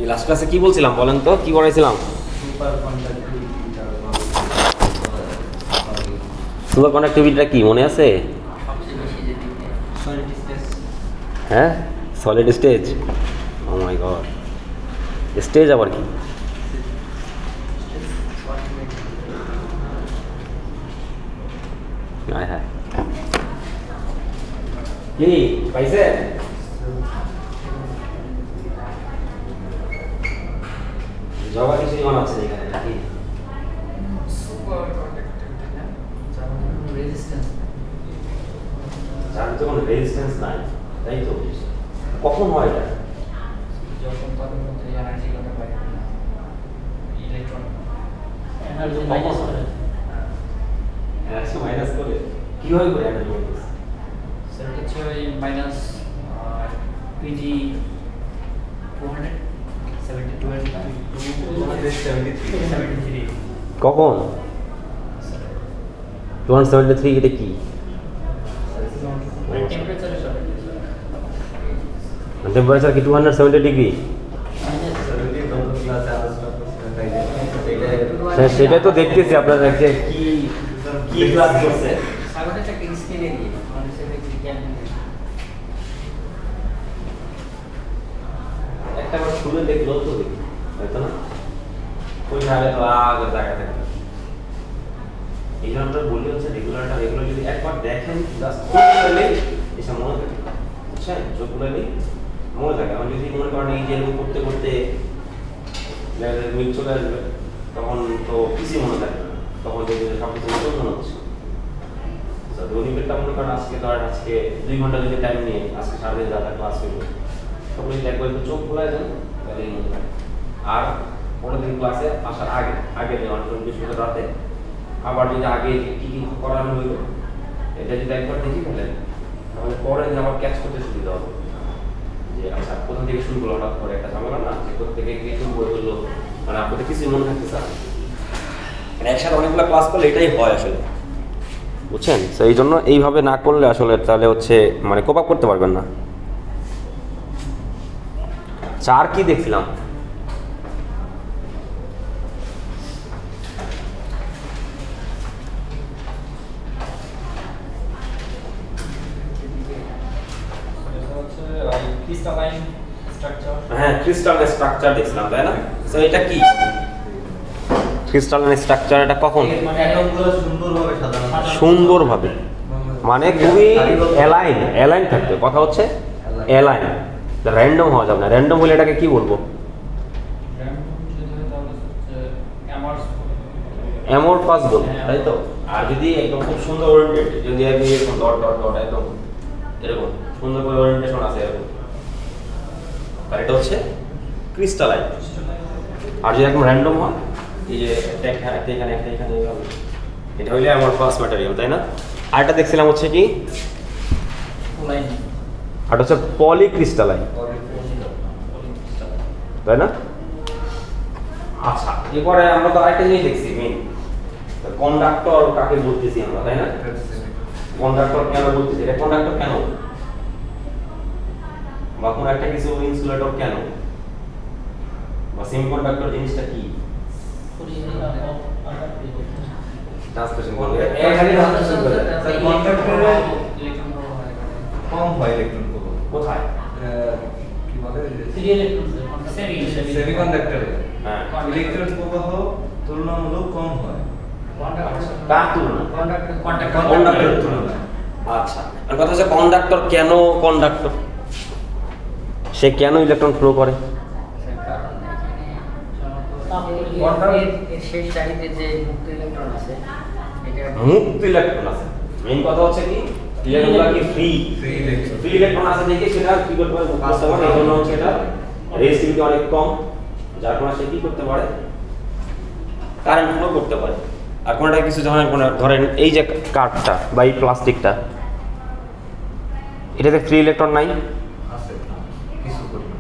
Last ক্লাসে কি বলছিলাম বলেন তো, কি পড়াইছিলাম? সুপার কন্ডাক্টিভিটিটা কি মনে আছে? হ্যাঁ, সলিড স্টেজ। ও মাই গড, স্টেজ আবার কি? হ্যাঁ হ্যাঁ, কি পাইছে? জবা কিছু বানাচ্ছে এখানে নাকি? যার তো কোনো রেজিস্ট্যান্স নাই, তাই তো? কখন হয় এটা? যখন তাদের মধ্যে এনার্জি কমে পায়, ইলেকট্রন এনার্জি মাইনাস করে, এনার্জি মাইনাস করে কিভাবে করে এনার্জি মাইনাস? স্যার হচ্ছে ওই মাইনাস পিটি 272 কখন? 273 এটা কি? টেম্পারেচার কি 270 ডিগ্রি? সেটা তো দেখতেছি আপনারা কি কি ক্লাস করছে। একটা বার শুনে দেখলো তো দেখি হয়তো না, ওই ভাবে তো আগে জায়গা থাকে। এই জন্য আমরা বলি হচ্ছে রেগুলার যদি একবার দেখেন জাস্ট করলে এসব মনে থাকে, বুঝছেন? চোখগুলো মনে থাকে। আমার যদি মনে করেন এই যে এরকম করতে করতে মিল চলে আসবে, তখন তো কিছুই মনে থাকবে না, তখন দেখবে সব কিছু নতুন মনে হচ্ছে। দৈনিকটা মনে করেন আজকে ধরেন আজকে 2 ঘন্টা যদি টাইম নিয়ে আজকে সারাদিন যা ক্লাস করবো, তখন যদি একবার একটু চোখ খোলা যান তাহলে মনে থাকে। আর পরের দিন ক্লাসে আসার আগে অনেক বৃহস্পতিবার রাতে আবার যদি আগে কি কি করানো হইল এটা যদি একবার দেখি তাহলে পরে দিন আবার ক্যাচ করতে সুবিধা হবে যে আচ্ছা কোথা থেকে শুরু করলো, হঠাৎ করে একটা ঝামেলা না যে কোথা থেকে গিয়ে শুরু করে হলো, মানে আপনাদের কিছুই মনে থাকতে চান। মানে একসাথে অনেকগুলো ক্লাস করলে এটাই হয় আসলে, বুঝছেন? তো এই জন্য এইভাবে না করলে আসলে তাহলে হচ্ছে মানে কোপ আপ করতে পারবেন না। চার কি দেখছিলাম? হ্যাঁ, ক্রিস্টালাইন স্ট্রাকচার দেখছিলাম, তাই না? তো এটা কি ক্রিস্টালাইন স্ট্রাকচার? এটা কখন সুন্দরভাবে মানে খুবই অ্যালাইন থাকবে। কথা হচ্ছে অ্যালাইন, র্যান্ডম হওয়া যাবে না। র্যান্ডম হলে এটাকে কি বলবো? অ্যামরফাস বলবো, তাই তো? আর যদি একদম খুব সুন্দর ওরিয়েন্টেড, যদি আপনি এরকম ডট ডট ডট একদম এরকম সুন্দর করে ওরিয়েন্টেশন আছে এরকম, আর এটা হচ্ছে ক্রিস্টালাইন। আর যদি একদম র্যান্ডম হয়, এই যে একটা এখানে এটা হইলে অ্যামরফাস ম্যাটেরিয়াল, তাই না? আর এটা দেখছিলাম হচ্ছে কি, আর হচ্ছে পলিক্রিস্টালাইন, তাই না? আচ্ছা, এরপরে আমরা তো আরেকটা জিনিস দেখছি, মেইন কন্ডাক্টর কাকে বলতেছি আমরা, তাই না? কন্ডাক্টর কেন বলতেছি? এটা কন্ডাক্টর কেন, বা কোন একটা কিছু ইনসুলেটর কেন, বা সেমিকন্ডাক্টর জিনিসটা কি? ট্রান্সলেশন করবে এখানে ট্রান্সলেশন করে স্যার কন্ডাক্টরে কম হয় ইলেকট্রন প্রবাহ কোথায়? কি বলে সেমিকন্ডাক্টরে হ্যাঁ ইলেকট্রন প্রবাহ তুলনামূলক কম হয়। কার তুলনা? কন্ডাক্টর তুলনা। আচ্ছা, আর কথা হচ্ছে কন্ডাক্টর কেন কন্ডাক্টর? সে কেন ইলেকট্রন ফ্লো করে? মুক্ত ইলেকট্রন আছে। মেইন কথা হচ্ছে কি, ইলেকট্রনগুলো কি ফ্রি ইলেকট্রন আছে দেখে সেটা কি করতে পারে, কাজ করতে পারে। এই জন্য হচ্ছে এটা রেজিস্টিভিটি অনেক কম, যার কারণে সে কি করতে পারে, কারেন্ট ফ্লো করতে পারে। আর কোনটা কিছু ধরেন এই যে কাঠটা বা এই প্লাস্টিকটা, এটাতে ফ্রি ইলেকট্রন নাই, আছে কিছু পরিমাণ,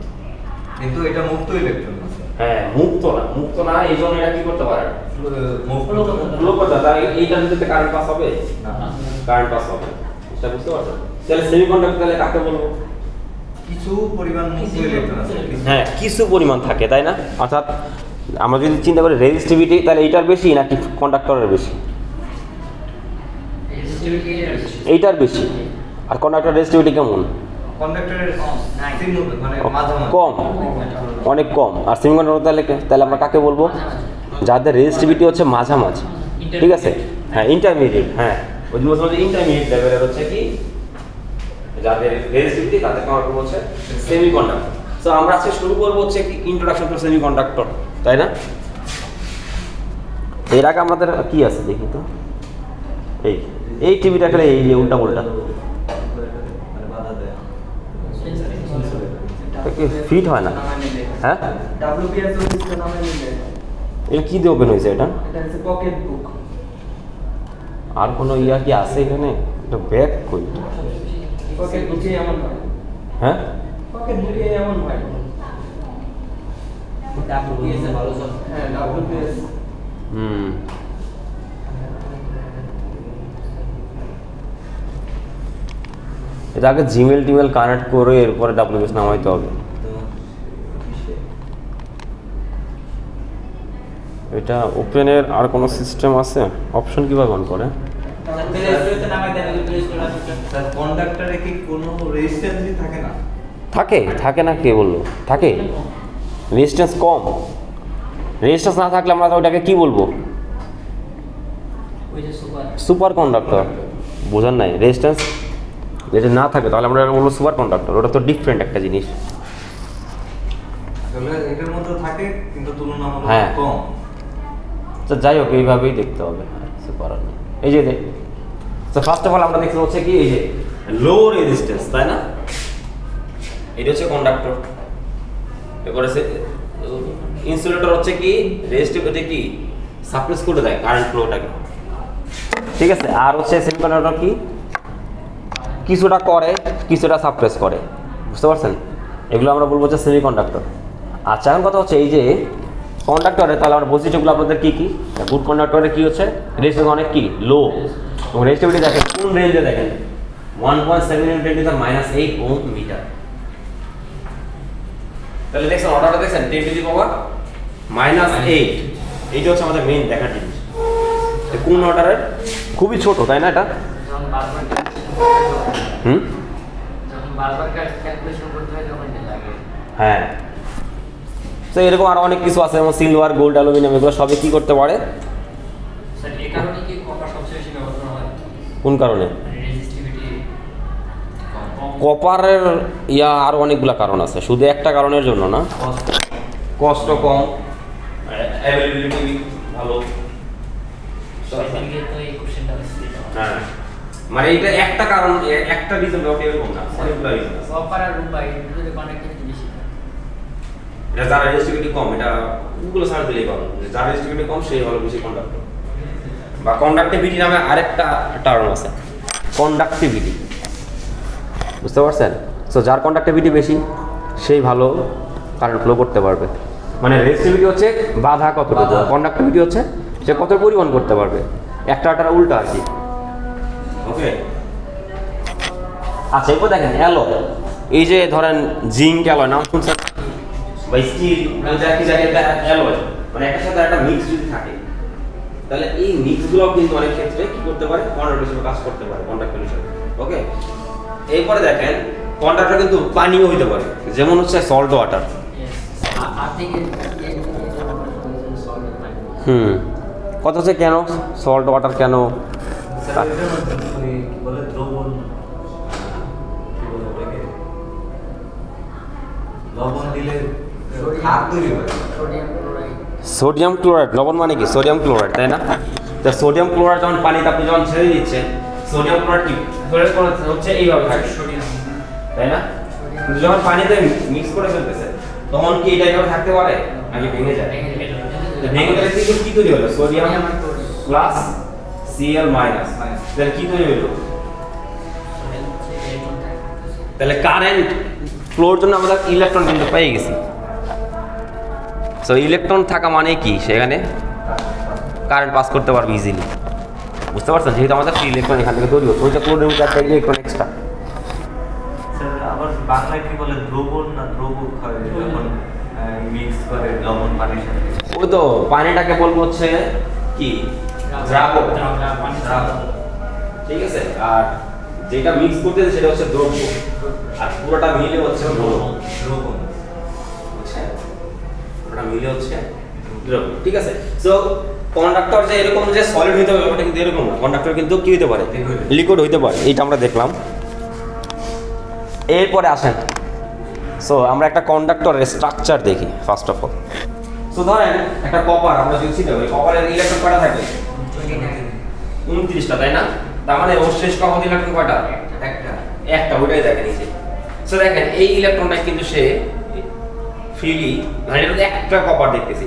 কিন্তু এটা মুক্ত ইলেকট্রন আছে। হ্যাঁ, মুক্ত না, এই জন্য এটা কি করতে পারে, ফ্লো করতে পারে। এইটার ভিতরে কারেন্ট পাস হবে না, কারেন্ট পাস হবে, এটা বুঝতে পারছেন? তাহলে সেমিকন্ডাক্টর তাহলে কাকে বলবো? কিছু পরিমাণ মুক্ত ইলেকট্রন আছে। হ্যাঁ কিছু পরিমাণ থাকে, তাই না? অর্থাৎ আমরা যদি চিন্তা করি রেজিস্টিভিটি, তাহলে এইটার বেশি নাকি কন্ডাক্টরের বেশি? এইটার বেশি। আর কন্ডাক্টর রেজিস্টিভিটি কেমন? কন্ডাক্টরের মানে মাঝামাঝি কম, অনেক কম। আর সেমিকন্ডাক্টর তাহলে আমরা কাকে বলবো? যাদের রেজিস্টিভিটি হচ্ছে মাঝামাঝি, ঠিক আছে? হ্যাঁ ইন্টারমিডিয়েট, হ্যাঁ ওই যে বলছিলাম যে ইন্টারমিডিয়েট লেভেলের হচ্ছে কি যাদের রেজিস্টিভিটি, তাদেরকে আমরা বলবো হচ্ছে সেমিকন্ডাক্টর। সো আমরা আজকে শুরু করবো হচ্ছে কি ইন্ট্রোডাকশন টু সেমিকন্ডাক্টর, তাই না? এর আগে আমাদের কি আছে দেখি তো। এই টিভিটা খেলে এই যে উল্টা উল্টা মানে বাধা দেয়। ফিট হয় না। হ্যাঁ WPS সিস্টেম নামে নিলে এটা কি দিয়ে ওপেন হয়েছে? এটা এটা হচ্ছে পকেট বুক। আর কোনো ইয়া কি আছে এখানে? এটা ব্যাক কই? পকেট বুকে এমন হয়। হ্যাঁ পকেট বুকে এমন হয়। WPS এ ভালো সব। হ্যাঁ WPS। এটা আগে জিমেল টিমেল কানেক্ট করে এরপরে ডাব্লিউএস নামাইতে হবে। এটা ওপেনের আর কোনো সিস্টেম আছে? অপশন কিভাবে অন করে? স্যার কন্ডাক্টরে কি কোনো রেজিস্ট্যান্সই থাকে না? থাকে না, কে বললো থাকে? রেজিস্ট্যান্স কম। রেজিস্ট্যান্স না থাকলে আমরা ওটাকে কি বলবো? ওই যে সুপার কন্ডাক্টর। বোঝার নাই? রেজিস্ট্যান্স যদি না থাকে তাহলে আমরা বলবো সুপার কন্ডাক্টর। ওটা তো ডিফারেন্ট একটা জিনিস। আসলে এটার মধ্যে থাকে কিন্তু তুলনামূলক হ্যাঁ। কম। তো যাই হোক এইভাবেই দেখতে হবে। সুপার এই যে তো ফার্স্ট অফ অল আমরা দেখতে হচ্ছে কি এই যে লো রেজিস্ট্যান্স, তাই না? এটা হচ্ছে কন্ডাক্টর। এরপরে ইনসুলেটর হচ্ছে কি রেজিস্টিভিটি কি সাপ্রেস করে দেয় কারেন্ট ফ্লোটাকে, ঠিক আছে? আর হচ্ছে সেমিকন্ডাক্টর কি কিছুটা করে কিছুটা সাপ্রেস করে, বুঝতে পারছেন? এগুলো আমরা বলবো যে সেমিকন্ডাক্টর। আচ্ছা এখন কথা হচ্ছে এই যে কন্ডাক্টরে তাহলে আমরা বৈশিষ্ট্যগুলো আপনাদের কী কী? গুড কন্ডাক্টরে কী হচ্ছে রেজিস্ট্যান্স অনেক কি লো, এবং রেজিস্টিভিটি দেখেন কোন রেঞ্জে দেখেন 1.7 - 8 ওহম মিটার। তাহলে দেখছেন অর্ডারটা দেখছেন 10⁻⁻8। এইটা হচ্ছে আমাদের মেইন দেখার জিনিস, কোন অর্ডারের খুবই ছোট, তাই না? এটা হ্যাঁ। তো এরকম আরো অনেক কিছু আছে, যেমন সিলভার, গোল্ড, অ্যালুমিনিয়াম, এগুলো সবই কি করতে পারে? কোন কারণে? কপারের ইয়া আরো অনেকগুলো কারণ আছে, শুধু একটা কারণের জন্য না। কষ্ট কম, অ্যাভেলেবিলিটি ভালো। হ্যাঁ মানে এটা একটা কারণ, একটা রিজন এরকম না, অনেকগুলো রিজন আছে। এটা যারা রেজিস্টিভিটি কম, এটা গুগলে সার্চ দিলেই পাবেন যে যার রেজিস্টিভিটি কম সেই হলো বেশি কন্ডাক্টর। বা কন্ডাক্টিভিটি নামে আরেকটা টার্ম আছে, কন্ডাক্টিভিটি, বুঝতে পারছেন? সো যার কন্ডাক্টিভিটি বেশি সেই ভালো কারেন্ট ফ্লো করতে পারবে। মানে রেজিস্টিভিটি হচ্ছে বাধা কতটুকু, কন্ডাক্টিভিটি হচ্ছে সে কত পরিমাণ করতে পারবে, একটা উল্টা আর কি। ওকে আচ্ছা এরপর দেখেন অ্যালয়। এই যে ধরেন জিঙ্ক অ্যালয় নাম শুনছেন, বা স্টিল, অ্যালয়, মানে একটার সাথে একটা মিক্স যদি থাকে তাহলে এই মিক্সগুলো কিন্তু অনেক ক্ষেত্রে কি করতে পারে, কন্ডাক্টর হিসেবে কাজ করতে পারে, কন্ডাক্টর হিসেবে। ওকে এরপরে দেখেন কন্ডাক্টর কিন্তু পানিও হইতে পারে, যেমন হচ্ছে সল্ট ওয়াটার। কথা হচ্ছে কেন সল্ট ওয়াটার কেন? স্যার এটা কি বলে দ্রবণ, কি বলে ওটাকে, লবণ দিলে ক্ষার তৈরি হয়। সোডিয়াম ক্লোরাইড, লবণ মানে কি সোডিয়াম ক্লোরাইড, তাই না? তো সোডিয়াম ক্লোরাইড যখন পানিতে আপনি যখন ছেড়ে দিচ্ছেন, সোডিয়াম ক্লোরাইড কি হচ্ছে এইভাবে থাকে, তাই না? কিন্তু যখন পানিতে মিক্স করে ফেলতেছে তখন কি এটা এইভাবে থাকতে পারে? আগে ভেঙে যায়। ভেঙে গেলে কি তৈরি হলো? সোডিয়াম প্লাস Cl মাইনাস, তাহলে কি তৈরি হলো? তাহলে কারেন্ট ফ্লোর জন্য আমরা ইলেকট্রন কিন্তু পেয়ে গেছি। সো ইলেকট্রন থাকা মানে কি সেখানে কারেন্ট পাস করতে পারবে ইজিলি, বুঝতে পারছেন? যেহেতু আমাদের ফ্রি ইলেকট্রন এখান থেকে তৈরি হচ্ছে, ওইটা ক্লোরের মধ্যে একটা ইলেকট্রন এক্সট্রা। স্যার আবার বাংলায় কি বলে দ্রবণ না দ্রবক হয় যখন মিক্স করে লবণ পানির সাথে? ওই তো পানিটাকে বলবো হচ্ছে কি দ্রাবক। দ্রাবক। ঠিক আছে, আর যেটা মিক্স করতেছে সেটা হচ্ছে দ্রব্য, আর পুরোটা মিলে হচ্ছে দ্রবণ। দ্রবণ বুঝছেন? পুরোটা মিলে হচ্ছে দ্রব্য। ঠিক আছে, সো কন্ডাক্টর যে এরকম যে সলিড হইতে পারে ওটা কিন্তু এরকম না, কন্ডাক্টর কিন্তু কি হইতে পারে, লিকুইড হইতে পারে। এইটা আমরা দেখলাম। এরপরে আসেন, সো আমরা একটা কন্ডাক্টরের স্ট্রাকচার দেখি ফার্স্ট অফ অল। সো ধরেন একটা কপার আমরা যদি চিন্তা করি, কপারের ইলেকট্রন কয়টা থাকে? 29টা, তাই না? তার মানে ওর শেষ কপার ইলেকট্রন কয়টা? একটা, ওইটাই দেখেন নিচে। সো দেখেন এই ইলেকট্রনটা কিন্তু সে ফ্রিলি, মানে এটা একটা কপার দেখতেছি,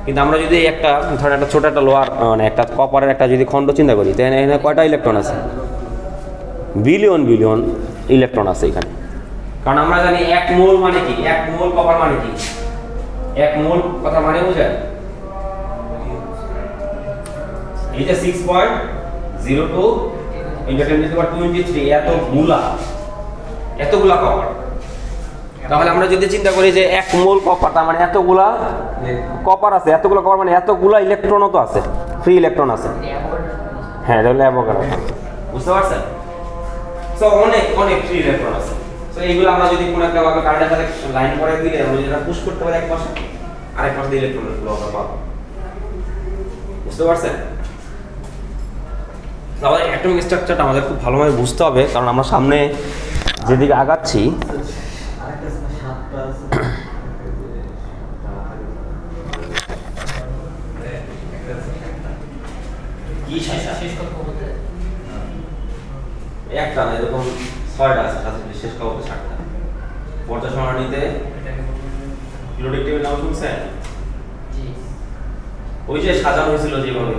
কিন্তু আমরা যদি একটা ধরেন একটা ছোট একটা লোহার মানে একটা কপারের একটা যদি খণ্ড চিন্তা করি, তাহলে এখানে কয়টা ইলেকট্রন আছে? বিলিয়ন বিলিয়ন ইলেকট্রন আছে এখানে। কারণ আমরা জানি 1 মোল মানে কি, 1 মোল কপার মানে কি, 1 মোল কথা মানে বোঝায় এই যে 6.02 × 10⁻23 এতগুলা কপার। তাহলে আমরা যদি চিন্তা করি যে 1 মোল কপার, তার মানে এতগুলা কপার আছে, এতগুলা কপার মানে এতগুলা ইলেকট্রনও তো আছে, ফ্রি ইলেকট্রন আছে। হ্যাঁ, এটা হলো অ্যাভোগাড্রো। বুঝতে পারছেন? সো অনেক অনেক ফ্রি ইলেকট্রন আছে। সো এইগুলো আমরা যদি কোনো একটা ভাবে কারেন্টের সাথে লাইন করে দিলে আমরা যেটা পুশ করতে পারি এক পাশে, আরেক পাশে দিয়ে ইলেকট্রনগুলো আমরা পাবো। বুঝতে পারছেন? তাহলে অ্যাটমিক স্ট্রাকচারটা আমাদের খুব ভালোভাবে বুঝতে হবে, কারণ আমরা সামনে যেদিকে আগাচ্ছি কি একটা না, এরকম 6টা আছে, সাথে শেষ খবর 7টা। পর্যায় সারণীতে পিরিয়ডিক টেবিল নাম শুনছেন? ওই যে সাজানো হয়েছিল যেভাবে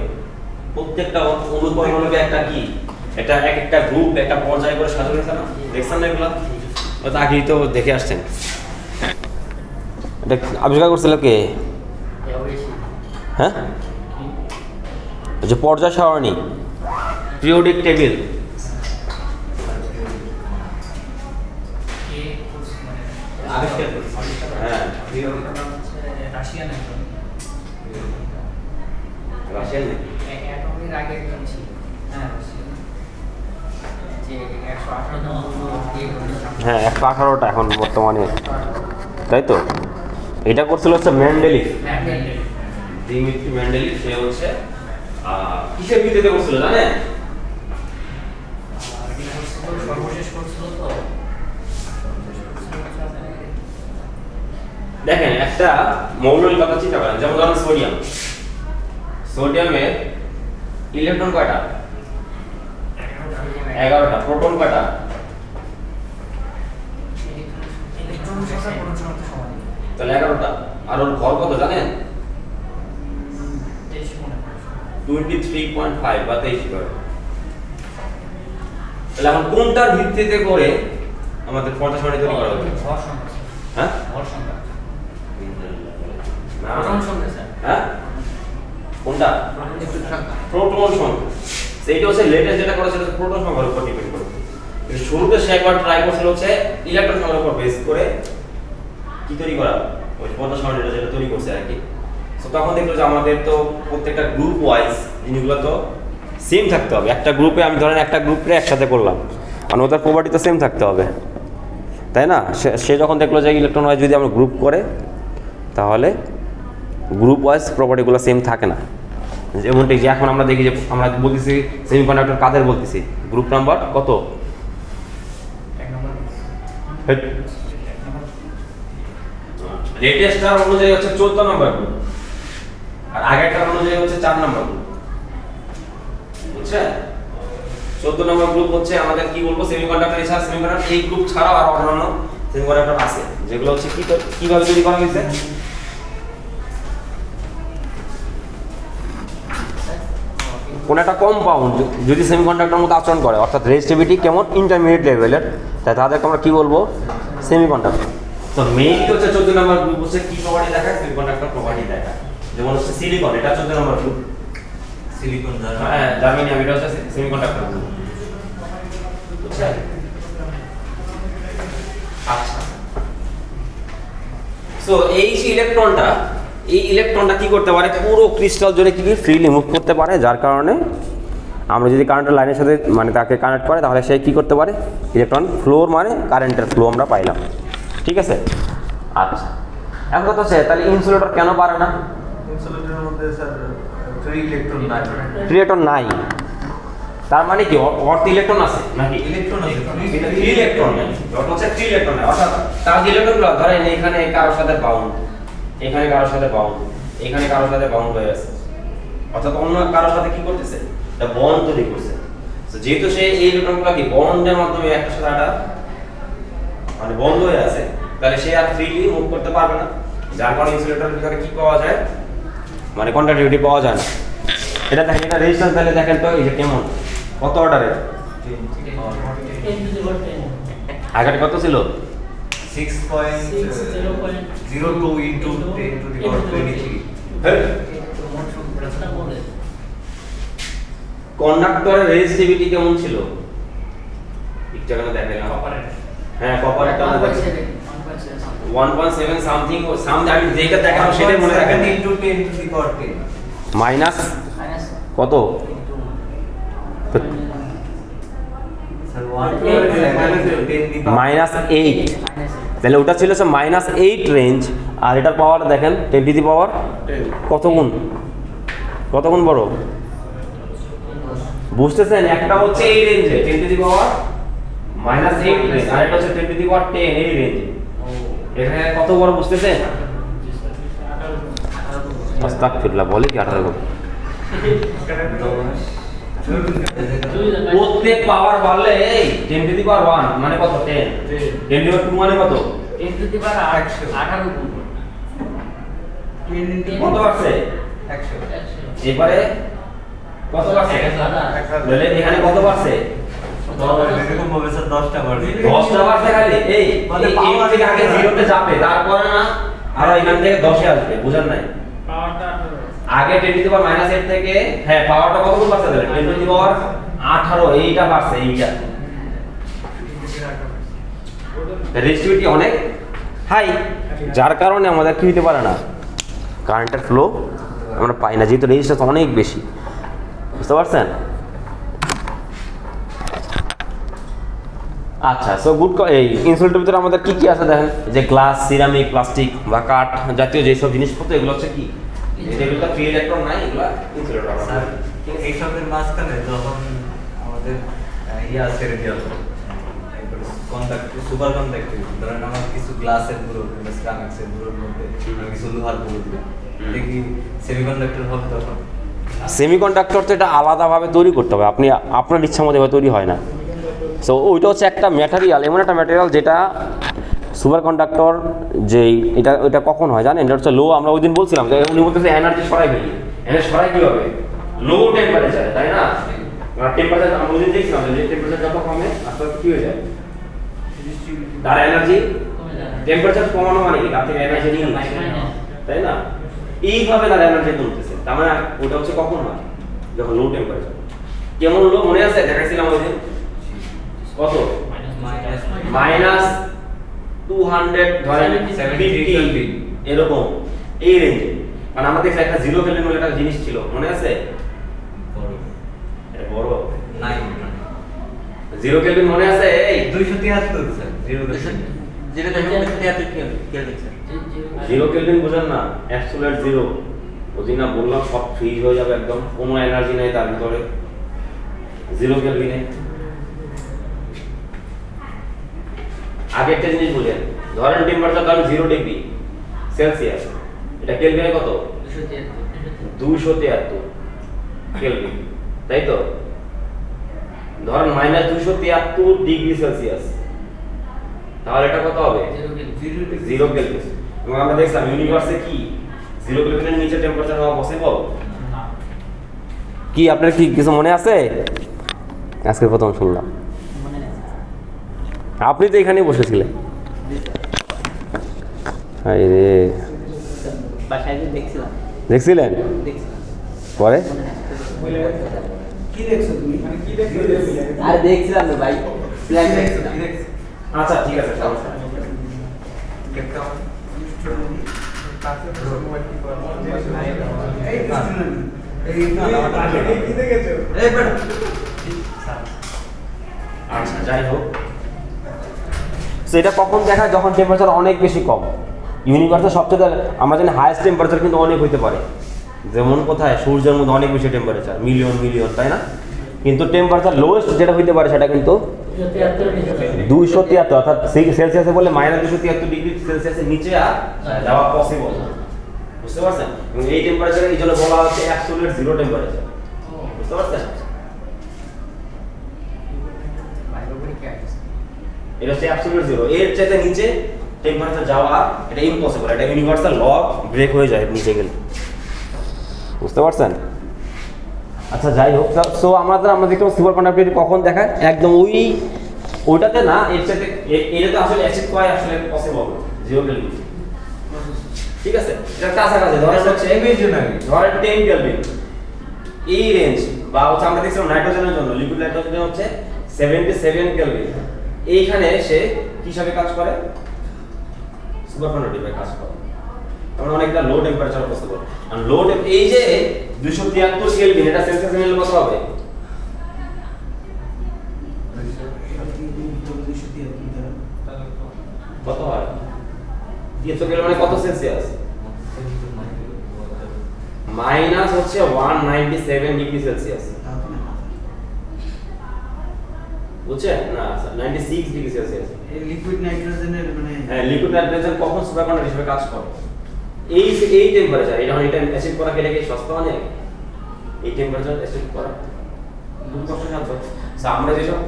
প্রত্যেকটা অনুপরমাণুকে একটা কি, এটা এক একটা গ্রুপ একটা পর্যায় করে সাজানো হয়েছে না? দেখছেন না এগুলো? ওটা আগেই তো দেখে আসছেন। এটা আবিষ্কার করছিল কে? হ্যাঁ, ওই যে পর্যায় সারণী, পিরিয়ডিক টেবিল, আবিষ্কার করছে। হ্যাঁ, রাশিয়ান নাকি? হ্যাঁ, 118টা এখন বর্তমানে, তাই তো? এটা করছিল হচ্ছে মেন্ডেলিভ, দিমিত্রি মেন্ডেলিভ। সে হচ্ছে কিসের ভিত্তিতে করছিল জানেন? দেখেন একটা মৌলের কথা চিন্তা করেন, যেমন ধরেন সোডিয়াম। সোডিয়ামের ইলেকট্রন কয়টা? 11টা। প্রোটন কয়টা? তাহলে 11টা। আর ওর ভর কত জানেন? 23.5 বা 23 তাহলে এখন কোনটার ভিত্তিতে করে আমাদের পর্যায় সারণী তৈরি করা হচ্ছে? হ্যাঁ, হ্যাঁ, কোনটা? প্রোটন সংখ্যা। সেইটা হচ্ছে লেটেস্ট যেটা করা সেটা প্রোটন সংখ্যার উপর ডিপেন্ড করে। কিন্তু শুরুতে সে একবার ট্রাই করছিল হচ্ছে ইলেকট্রন সংখ্যার উপর বেস করে কি তৈরি করা, ওই পর্যায় সারণীটা যেটা তৈরি করছে আর কি। সো তখন দেখলো যে আমাদের তো প্রত্যেকটা গ্রুপ ওয়াইজ জিনিসগুলো তো সেম থাকতে হবে। একটা গ্রুপে আমি ধরেন একটা গ্রুপে একসাথে করলাম, কারণ ওদের প্রপার্টি তো সেম থাকতে হবে, তাই না? সে যখন দেখলো যে ইলেকট্রন ওয়াইজ যদি আমরা গ্রুপ করে তাহলে গ্রুপ ওয়াইজ প্রপার্টিগুলো সেম থাকে না। যেমনটি যে এখন আমরা দেখি যে আমরা বলতেছি সেমিকন্ডাক্টর কাদের বলতেছি, গ্রুপ নাম্বার কত? লেটেস্টটার অনুযায়ী হচ্ছে 14 নম্বর গ্রুপ, আর আগেরটার অনুযায়ী হচ্ছে 4 নম্বর গ্রুপ। বুঝছেন? 14 নম্বর গ্রুপ হচ্ছে আমাদের কি বলবো, সেমিকন্ডাক্টর এছাড়া সেমিকন্ডাক্টর এই গ্রুপ ছাড়াও আর অন্যান্য সেমিকন্ডাক্টর আছে, যেগুলো হচ্ছে কিভাবে তৈরি করা হয়েছে। কোন একটা কম্পাউন্ড যদি সেমিকন্ডাক্টরের মতো আচরণ করে, অর্থাৎ রেজিস্টিভিটি কেমন ইন্টারমিডিয়েট লেভেলের, তাই তাদেরকে আমরা কি বলবো, সেমিকন্ডাক্টর। তো মেইনলি হচ্ছে 14 নম্বর গ্রুপ হচ্ছে কি প্রপার্টি দেখায়, সেমিকন্ডাক্টর প্রপার্টি দেখায়। যেমন হচ্ছে সিলিকন, এটা 14 নম্বর গ্রুপ। সিলিকন, হ্যাঁ, জার্মানিয়াম, এটা হচ্ছে সেমিকন্ডাক্টর গ্রুপ। বুঝছেন? আচ্ছা, সো এই যে ইলেকট্রনটা, এই ইলেকট্রনটা কি করতে পারে, পুরো ক্রিস্টাল জুড়ে কি ফ্রিলি মুভ করতে পারে, যার কারণে আমরা যদি কারেন্টের লাইনের সাথে মানে তাকে কানেক্ট করে তাহলে সে কী করতে পারে, ইলেকট্রন ফ্লোর মানে কারেন্টের ফ্লো আমরা পাইলাম। ঠিক আছে, আচ্ছা এখন কথা হচ্ছে তাহলে ইনসুলেটর কেন পারে না? ইনসুলেটরের মধ্যে স্যার ফ্রি ইলেকট্রন নাই। ফ্রি ইলেকট্রন নাই, তার মানে কি অর্থ ইলেকট্রন আছে নাকি? ইলেকট্রন আছে, ফ্রি ইলেকট্রন নাই, অর্থ হচ্ছে ফ্রি ইলেকট্রন নাই। অর্থাৎ তার ইলেকট্রনগুলো ধরেন এখানে কারোর সাথে বাউন্ড, এখানে কারোর সাথে বাউন্ড, এখানে কারোর সাথে বাউন্ড হয়ে আছে, অর্থাৎ অন্য কারোর সাথে কি করতেছে, একটা বন্ড তৈরি করছে। তো যেহেতু সে এই ইলেকট্রনগুলো কি বন্ডের মাধ্যমে একটা সাথে একটা মানে বন্ধ হয়ে আছে, তাহলে সে আর ফ্রিলি মুভ করতে পারবে না, যার কারণে ইনসুলেটরের ভিতরে কি পাওয়া যায়, মানে কন্ডাক্টিভিটি পাওয়া যায় না। এটা দেখেন, এটা রেজিস্ট্যান্স তাহলে দেখেন তো এই যে কেমন, কত অর্ডারের, আগের কত ছিল, 6.02 into 10 to the power 23। কন্ডাক্টরের resistivity কেমন ছিল, একটু এখানে দেখাইলাম। হ্যাঁ, কপার একটা 1.7 সামথিং আমি যেটা দেখালাম সেটাই মনে রাখেন, 7 into 10 to the power 10 minus কত, -8, তাহলে ওটা ছিল -8 রেঞ্জ, আর এটার পাওয়ার দেখেন 10 টু দি পাওয়ার কত গুণ, কত গুণ বড়, বুঝতেছেন? একটা হচ্ছে এই রেঞ্জে 10 টু দি পাওয়ার -8 রেঞ্জ, আর এটা হচ্ছে 10 টু দি পাওয়ার 10 এই রেঞ্জে। এখানে কত বড় বুঝতেছেন? আস্তাগফিরুল্লাহ, বলে কি 18 গুণ, প্রত্যেক পাওয়ার বাড়লে এই 10 টু দি পাওয়ার 1 মানে কত, 10 10 টু দি পাওয়ার 2 মানে কত, 10 to the power 18 গুণ। কত বাড়ছে, 100। এবারে কত বাড়ছে, তাহলে এখানে কত বাড়ছে, এরকম ভাবে স্যার 10টা বাড়বে। 10টা বাড়ছে খালি, এই মানে এই থেকে আগে 0 তে যাবে, তারপরে না আর এখান থেকে 10 এ আসবে, বুঝেন নাই? পাওয়ারটা আগে 10 টু দি পাওয়ার -8 থেকে হ্যাঁ পাওয়ারটা কত গুণ বাড়ছে, তাহলে 10 টু দি পাওয়ার 18 এইটা বাড়ছে, এইটা রেজিস্টিভিটি অনেক হাই, যার কারণে আমাদের কি হতে পারে না, কারেন্টের ফ্লো আমরা পাই না, যেহেতু রেজিস্ট্যান্স অনেক বেশি। বুঝতে পারছেন? আচ্ছা, সো গুড। এই ইনসুলেটরের ভিতরে আমাদের কি কি আছে দেখেন, যে গ্লাস, সিরামিক, প্লাস্টিক বা কাঠ জাতীয় যেসব জিনিসপত্র, এগুলো হচ্ছে কি, এগুলো ফ্রি ইলেকট্রন নাই, এগুলো ইনসুলেটর। স্যার এইসবের মাঝখানে যখন আমাদের ছেড়ে দেওয়া হয় কন্টাক্ট, সুপার কন্ডাক্টিভ, ধরেন আমার কিছু গ্লাসের পুরো কিংবা সিরামিক্সের পুরোর মধ্যে আমি কিছু লোহার পুরো দিলাম, এটা কি সেমিকন্ডাক্টর হবে তখন? সেমিকন্ডাক্টর তো এটা আলাদাভাবে তৈরি করতে হবে, আপনি আপনার ইচ্ছা মতো এভাবে তৈরি হয় না। সো ওইটা হচ্ছে একটা ম্যাটেরিয়াল, এমন একটা ম্যাটেরিয়াল যেটা সুপার কন্ডাক্টর, যে এটা কখন হয় জানেন, এটা হচ্ছে লো, আমরা ওই দিন বলছিলাম যে উনি বলতেছে এনার্জি সরাই ফেলি, এনার্জি সরাই কীভাবে, লো টেম্পারেচারে, তাই না? টেম্পারেচার আমরা ওই দিন দেখছিলাম যে টেম্পারেচার যত কমে আস্তে আস্তে কী হয়ে যায়, তার এনার্জি, টেম্পারেচার কমানো মানে কি, তার থেকে এনার্জি নিয়ে নিচ্ছে, তাই না? এইভাবে তার এনার্জি কমতেছে, তার মানে ওটা হচ্ছে কখন হয়, যখন লো টেম্পারেচার। কেমন লো মনে আছে, দেখাইছিলাম ওই দিন, কত, -200 ধরেন 70 এরকম, এই রেঞ্জে। মানে আমাদের একটা 0 কেলভিন বলে একটা জিনিস ছিল, মনে আছে? এটা বড় নাই, 0 কেলভিন মনে আছে? এই 273 স্যার, 0 কেলভিন বুঝেন না, অ্যাবসলিউট 0, ওই না বললাম সব ফ্রিজ হয়ে যাবে একদম, কোনো এনার্জি নাই তার ভিতরে 0 কেলভিনে। আগে একটা জিনিস বুঝেন, ধরেন টেম্পারেচার ধরেন 0 ডিগ্রি সেলসিয়াস, এটা কেলভিনে কত, 273 কেলভিন, তাই তো? ধরেন -273 ডিগ্রি সেলসিয়াস, তাহলে এটা কত হবে, 0 কেলভিন। এবং আমরা দেখলাম ইউনিভার্সে কি 0 কেলভিনের নিচে টেম্পারেচার হওয়া পসিবল কি? আপনার কি কিছু মনে আছে? আজকে প্রথম শুনলাম, আপনি তো এখানেই বসেছিলেন। রে দেখছিলেন পরে, কি দেখছো তুমি, মানে কি দেখছো? আরে দেখছিলাম তো ভাই, প্ল্যান দেখছিলাম। আচ্ছা ঠিক আছে, কেমন আচ্ছা যাই হোক, সেটা কখন দেখায় যখন টেম্পারেচার অনেক বেশি কম। ইউনিভার্সের সবচেয়ে আমরা জানি হাইয়েস্ট টেম্পারেচার কিন্তু অনেক হইতে পারে, যেমন কোথায় সূর্যের মধ্যে অনেক বেশি টেম্পারেচার, মিলিয়ন, তাই না? কিন্তু টেম্পারেচার লোয়েস্ট যেটা হইতে পারে সেটা কিন্তু 273, অর্থাৎ সেলসিয়াসে বলে -273 ডিগ্রি সেলসিয়াসের নিচে আর যাওয়া পসিবল না, বুঝতে পারছেন? এবং এই টেম্পারেচারে এই জন্য বলা হচ্ছে অ্যাবসলিউট জিরো টেম্পারেচার, বুঝতে পারছেন? এটা হচ্ছে অ্যাবসলিউট জিরো, এর চাইতে নিচে টেম্পারেচার যাওয়া এটা ইম্পসিবল, এটা ইউনিভার্সাল ল ব্রেক হয়ে যায় নিচে গেলে, বুঝতে পারছেন? আচ্ছা যাই হোক, সো আমরা দেখলাম সুপার কন্ডাক্টিভিটি কখন দেখায়, একদম ওইটাতে না, এর সাথে এটাতে আসলে অ্যাচিভ করা আসলে পসিবল জিরো কেলভিন, ঠিক আছে? এটা কাছাকাছি ধরেন হচ্ছে ধরেন 10 কেলভিন এই রেঞ্জ, বা হচ্ছে আমরা দেখছিলাম নাইট্রোজেনের জন্য, লিকুইড নাইট্রোজেন হচ্ছে 77 কেলভিন, এইখানে সে কি হিসাবে কাজ করে, সুপার কন্ডাক্টিভে কাজ করে, আমরা অনেকটা লো টেম্পারেচার পসিবল। আর লো এই যে 273 কেলভিন, এটা সেলসিয়াসে নিলে কত হবে? কত হয়? 300 কেলভিন মানে কত সেলসিয়াস? মাইনাস হচ্ছে 197 ডিগ্রি সেলসিয়াস, বুঝছেন? না 96 ডিগ্রি সেলসিয়াস। এই লিকুইড নাইট্রোজেনের মানে হ্যাঁ, লিকুইড নাইট্রোজেন কখন সুপার কন্ডাক্টর হিসেবে কাজ করে? এই টেম্পারেচার, এটা অ্যাচিভ করা গেলে কি সস্তা অনেক? এই টেম্পারেচার অ্যাচিভ করা খুব কষ্টসাধ্য। আমরা যেসব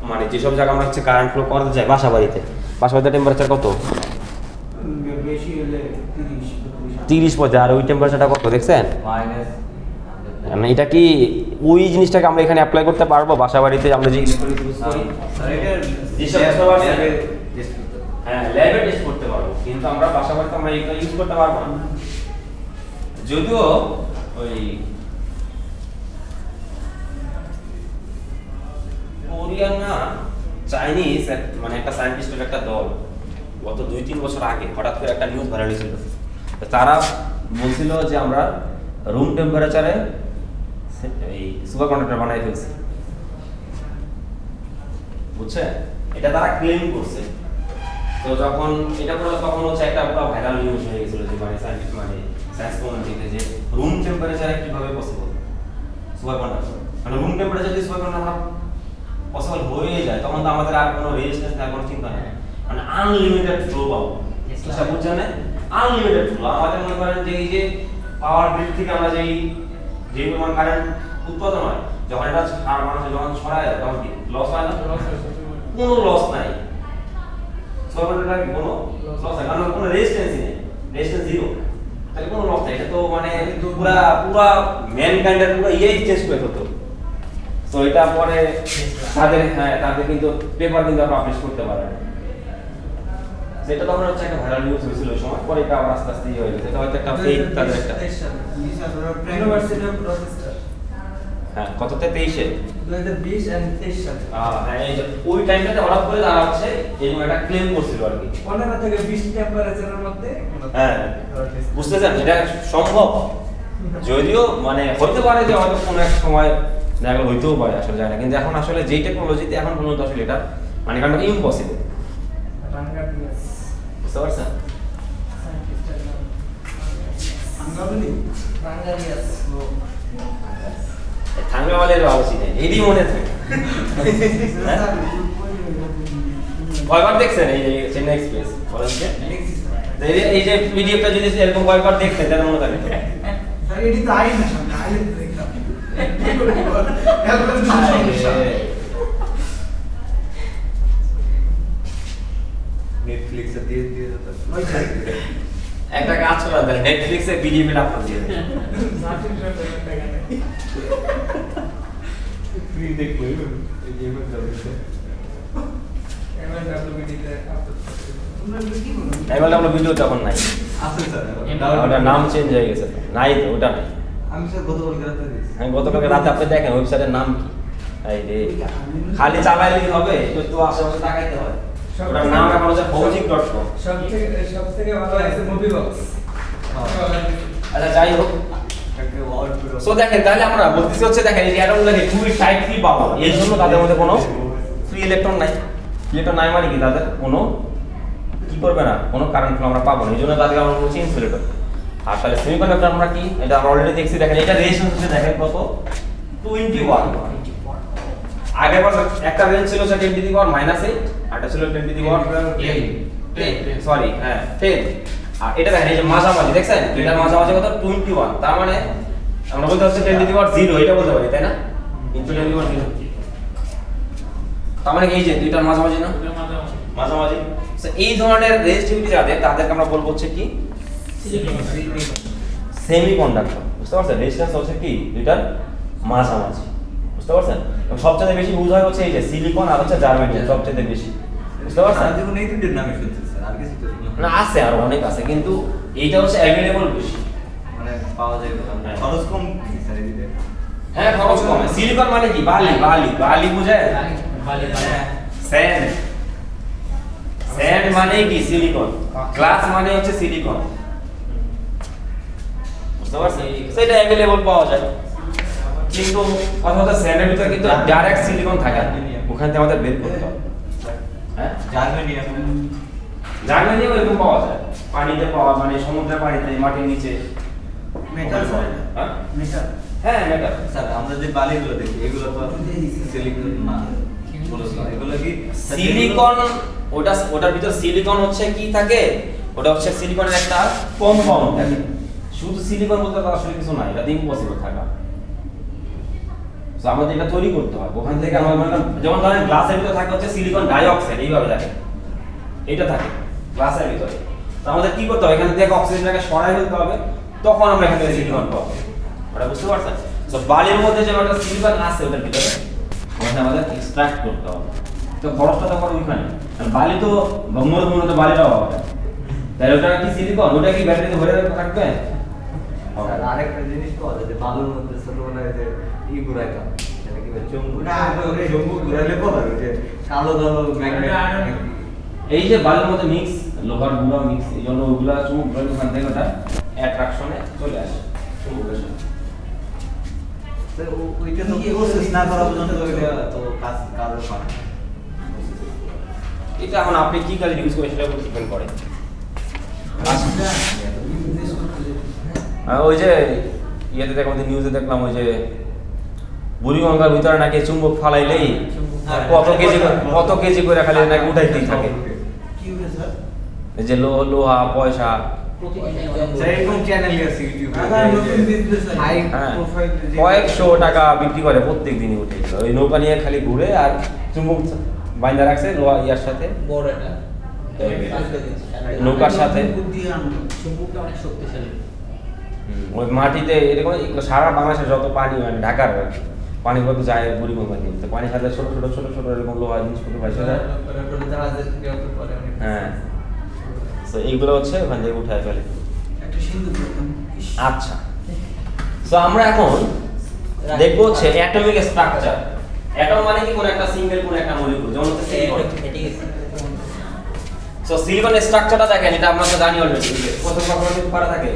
মানে যেসব জায়গা আমরা হচ্ছে কারেন্ট ফ্লো করতে যাই, বাসা বাড়িতে টেম্পারেচার কত? বেশি হলে 30-35, আর ওই টেম্পারেচারটা কত দেখছেন? মানে এটা কি ওই জিনিসটাকে আমরা এখানে অ্যাপ্লাই করতে পারবো বাসা বাড়িতে? আমরা যে হ্যাঁ ল্যাবে টেস্ট করতে পারবো, কিন্তু আমরা বাসা বাড়িতে আমরা এটা ইউজ করতে পারবো না। যদিও ওই কোরিয়ান না চাইনিজ মানে একটা সায়েন্টিস্টের একটা দল গত 2-3 বছর আগে হঠাৎ করে একটা নিউজ ভাইরাল হয়েছিল, তারা বলছিল যে আমরা রুম টেম্পারেচারে এই সুপার কন্ডাক্টর বানাই ফেলছি, বুঝছেন? এটা তারা ক্লেম করছে। তো যখন এটা করলো তখন হচ্ছে একটা পুরো ভাইরাল নিউজ হয়ে গেছিল যে মানে সায়েন্টিফিক মানে সায়েন্স কমিউনিটিতে যে রুম টেম্পারেচারে কিভাবে পসিবল সুপার কন্ডাক্টর, মানে রুম টেম্পারেচারে সুপার কন্ডাক্টর পসিবল হয়ে যায় তখন তো আমাদের আর কোনো রেজিস্ট্যান্স না, কোনো চিন্তা নেই, মানে আনলিমিটেড ফ্লো পাবো, বুঝছেন? Unlimited flow. আমাদের মনে করেন যে এই যে পাওয়ার গ্রিড থেকে আমরা যে পরিমাণ কারেন্ট উৎপাদন হয়, যখন এটা মানুষের যখন ছড়ায় তখন কি লস হয় না? কোনো লস নাই, সরবরাহটা কি কোনো লস হয়? কারণ কোনো রেজিস্ট্যান্সই নেই, রেজিস্ট্যান্স জিরো, তাহলে কোনো লস নাই। এটা তো মানে পুরা ম্যানকাইন্ডের পুরো চেঞ্জ করে হতো। তো এটা পরে তাদের কিন্তু পেপার কিন্তু পাবলিশ করতে পারে না, যেটা তখন হচ্ছে একটা ভাইরাল নিউজ হয়েছিল ওই সময়, পরে এটা আবার আস্তে আস্তে হয়ে গেছে। এটা হয়তো একটা ফেক তাদের একটা ইউনিভার্সিটি অফ রচেস্টার, হ্যাঁ কততে 23-এ 2020 এন্ড 23 সালে, হ্যাঁ এই যে ওই টাইমটাতে হঠাৎ করে তারা হচ্ছে এরকম একটা ক্লেম করছিল আর কি 15 থেকে 20 টেম্পারেচারের মধ্যে। হ্যাঁ বুঝতেছেন এটা সম্ভব, যদিও মানে হতে পারে যে হয়তো কোনো এক সময় দেখা গেল হইতেও পারে, আসলে যায় না, কিন্তু এখন আসলে যেই টেকনোলজিতে এখন পর্যন্ত আসলে এটা মানে কারণ ইম্পসিবল, বুঝতে পারছেন? থাঙ্গাওয়ালের আলোচনা নেই, এরই মনে থাকে। কয়বার দেখছেন এই যে চেন্নাই এক্সপ্রেস? বলেন এই যে পিডিএফটা যদি এরকম কয়বার দেখছেন তাহলে মনে থাকে? এটি তো আইন না, সামনে আইলে তো দেখলাম। নেটফ্লিক্সে দিয়ে যেত। একটা কাজ করা যায়, নেটফ্লিক্সে পিডিএফ এর আপলোড দিয়ে দেন, ফ্রি দেখবো এই যে এমএলডব্লিউ ভিডিও তখন নাই, আছে স্যার, ওটার নাম চেঞ্জ হয়ে গেছে, নাই তো ওটা নাই। আমি স্যার গতকাল রাতে দিয়েছি। আমি গতকালকে রাতে আপনি দেখেন ওয়েবসাইটের নাম কি, এই রে খালি চালাইলেই হবে, একটু আশেপাশে তাকাইতে হয়। ওটার নাম এখন হচ্ছে Fogic.com। সব থেকে ভালো আছে মুভি বক্স। আচ্ছা যাই হোক, সো দেখেন তাহলে আমরা বলতেছি হচ্ছে দেখেন এই অ্যাটমগুলোকে খুবই টাইটলি পাবো, এর জন্য তাদের মধ্যে কোনো ফ্রি ইলেকট্রন নাই। ইলেকট্রন নাই মানে কি তাদের কোনো কি করবে না, কোনো কারেন্ট ফ্লো আমরা পাবো না, এই জন্য তাদেরকে আমরা বলছি ইনসুলেটর। আর তাহলে সেমিকন্ডাক্টর আমরা কি, এটা আমরা অলরেডি দেখছি, দেখেন এটা রেশিও হচ্ছে দেখেন কত 21। আগে বল একটা রেঞ্জ ছিল 10 টু দি পাওয়ার -8, আরটা ছিল 10 টু দি পাওয়ার 10, সরি হ্যাঁ 10। আর এটা দেখেন এই যে মাঝামাঝি দেখছেন, এটার মাঝামাঝি কত 21, তার মানে আমরা বলতে হচ্ছে 10 টু দি পাওয়ার 0 এটা বলতে পারি তাই না, ইনটু 10 টু দি পাওয়ার 0, তার মানে এই যে দুইটার মাঝামাঝি না, মাঝামাঝি। সো এই ধরনের রেজিস্টিভিটি যাদের, তাদেরকে আমরা বলবো হচ্ছে কি সেমিকন্ডাক্টর, বুঝতে পারছেন? রেজিস্ট্যান্স হচ্ছে কি দুইটার মাঝামাঝি, বুঝতে পারছেন? এবং সবচেয়ে বেশি ইউজ হয় হচ্ছে এই যে সিলিকন আর হচ্ছে জার্মেনিয়াম, সবচেয়ে বেশি, বুঝতে পারছেন? আমি দেখুন এই তিনটের নামই শুনছি স্যার, আর কিছু তো না আছে আরো অনেক আছে, কিন্তু এইটা হচ্ছে অ্যাভেলেবল বেশি, মানে পাওয়া যায় না, খরচ কম স্যার এদিকে। হ্যাঁ খরচ কম। সিলিকন মানে কি বালি, বালি বালি বুঝে, স্যান্ড, স্যান্ড মানে কি সিলিকন, গ্লাস মানে হচ্ছে সিলিকন, বুঝতে পারছেন? সেটা অ্যাভেলেবল পাওয়া যায়, কিন্তু অথবা স্যান্ডের ভিতরে কিন্তু ডাইরেক্ট সিলিকন থাকে, ওখান থেকে আমাদের বের করতে হবে। হ্যাঁ জার্মেনিয়াম, জার্মেনিয়াম এরকম পাওয়া যায়, পানিতে পাওয়া, মানে সমুদ্রের পানিতে, মাটির নিচে মেটাল স্যার, হ্যাঁ মেটাল। হ্যাঁ মেটাল। স্যার আমরা যে বালিগুলো দেখি এগুলো তো সিলিকন না, এগুলো কি সিলিকন, ওটার ভিতর সিলিকন হচ্ছে কি থাকে, ওটা হচ্ছে সিলিকনের একটা কম্পাউন্ড থাকে, শুধু সিলিকন বলতে তো আসলে কিছু নাই, এটা ইম্পসিবল থাকা। তো আমাদের এটা তৈরি করতে হবে, ওখান থেকে আমরা যেমন ধরেন গ্লাসের ভিতরে থাকে হচ্ছে সিলিকন ডাইঅক্সাইড, এইভাবে থাকে, এটা থাকে গ্লাসের ভিতরে। তো আমাদের কি করতে হবে, এখান থেকে অক্সিজেনটাকে সরাই ফেলতে হবে, তখন আমরা এখান থেকে সিলিকন পাবো, ওটা বুঝতে পারছেন? তো বালির মধ্যে যে একটা সিলিকন আছে ওটার ভিতরে, ওখানে আমাদের এক্সট্রাক্ট করতে হবে, তো খরচটা তখন ওইখানে। আর বালি তো মূলত বালিটাও হবে, তাহলে ওটা কি সিলিকন, ওটা কি ব্যাটারিতে ভরে থাকবে? আর আরেকটা জিনিস পাওয়া যায় যে বালুর মধ্যে ছোটবেলায় যে ই ঘুরাইতাম, সেটা কি বলে চুম্বক, চুম্বক ঘুরাইলে পড়া যে কালো কালো ম্যাগনেট। এই যে বালির মধ্যে মিক্স, লোহার গুঁড়া মিক্স, এই জন্য ওগুলা চুম্বক ঘুরালে ওখান থেকে ওটা অ্যাট্রাকশনে চলে আসে, চুম্বকের সাথে। তো ওইটা তো প্রসেস না করা পর্যন্ত ওইটা তো কাজ হয় না। এটা এখন আপনি কি কাজে ইউজ করেন সেটার উপর ডিপেন্ড করে। ওই যে ইয়েতে দেখলাম, নিউজে দেখলাম ওই যে বুড়িগঙ্গার ভিতরে নাকি চুম্বক ফালাইলেই কত কেজি করে খালি নাকি উঠাইতেই থাকে, কি হলো স্যার? এই যে লোহা পয়সা, এরকম চ্যানেল আছে ইউটিউবে, হাই হ্যাঁ, প্রোফাইল কয়েকশো টাকা বিক্রি করে প্রত্যেক দিনই উঠে, ওই নৌকা নিয়ে খালি ঘুরে আর চুম্বক বাইন্দা রাখছে লোহা ইয়ার সাথে, বড় এটা নৌকার সাথে, বুদ্ধি আনলো। চুম্বকটা অনেক শক্তিশালী। ওই মাটিতে এরকম সারা বাংলাদেশের যত পানি, মানে ঢাকার পানি কত যায় বুড়িগঙ্গা দিয়ে, তো পানির সাথে ছোট ছোট ছোট ছোট এরকম লোহা জিনিসপত্র পাইছে। হ্যাঁ, তো এইগুলো হচ্ছে ওখান থেকে উঠায় ফেলে। একটা সিন্ধু করতাম। আচ্ছা, তো আমরা এখন দেখবো হচ্ছে অ্যাটমিক স্ট্রাকচার। অ্যাটম মানে কি, কোন একটা সিঙ্গেল কোন একটা মলিকিউল, যেমন হচ্ছে সিলিকন। সো সিলিকনের স্ট্রাকচারটা দেখেন, এটা আমরা তো জানি অলরেডি, কত কম্পোনেন্ট করা থাকে,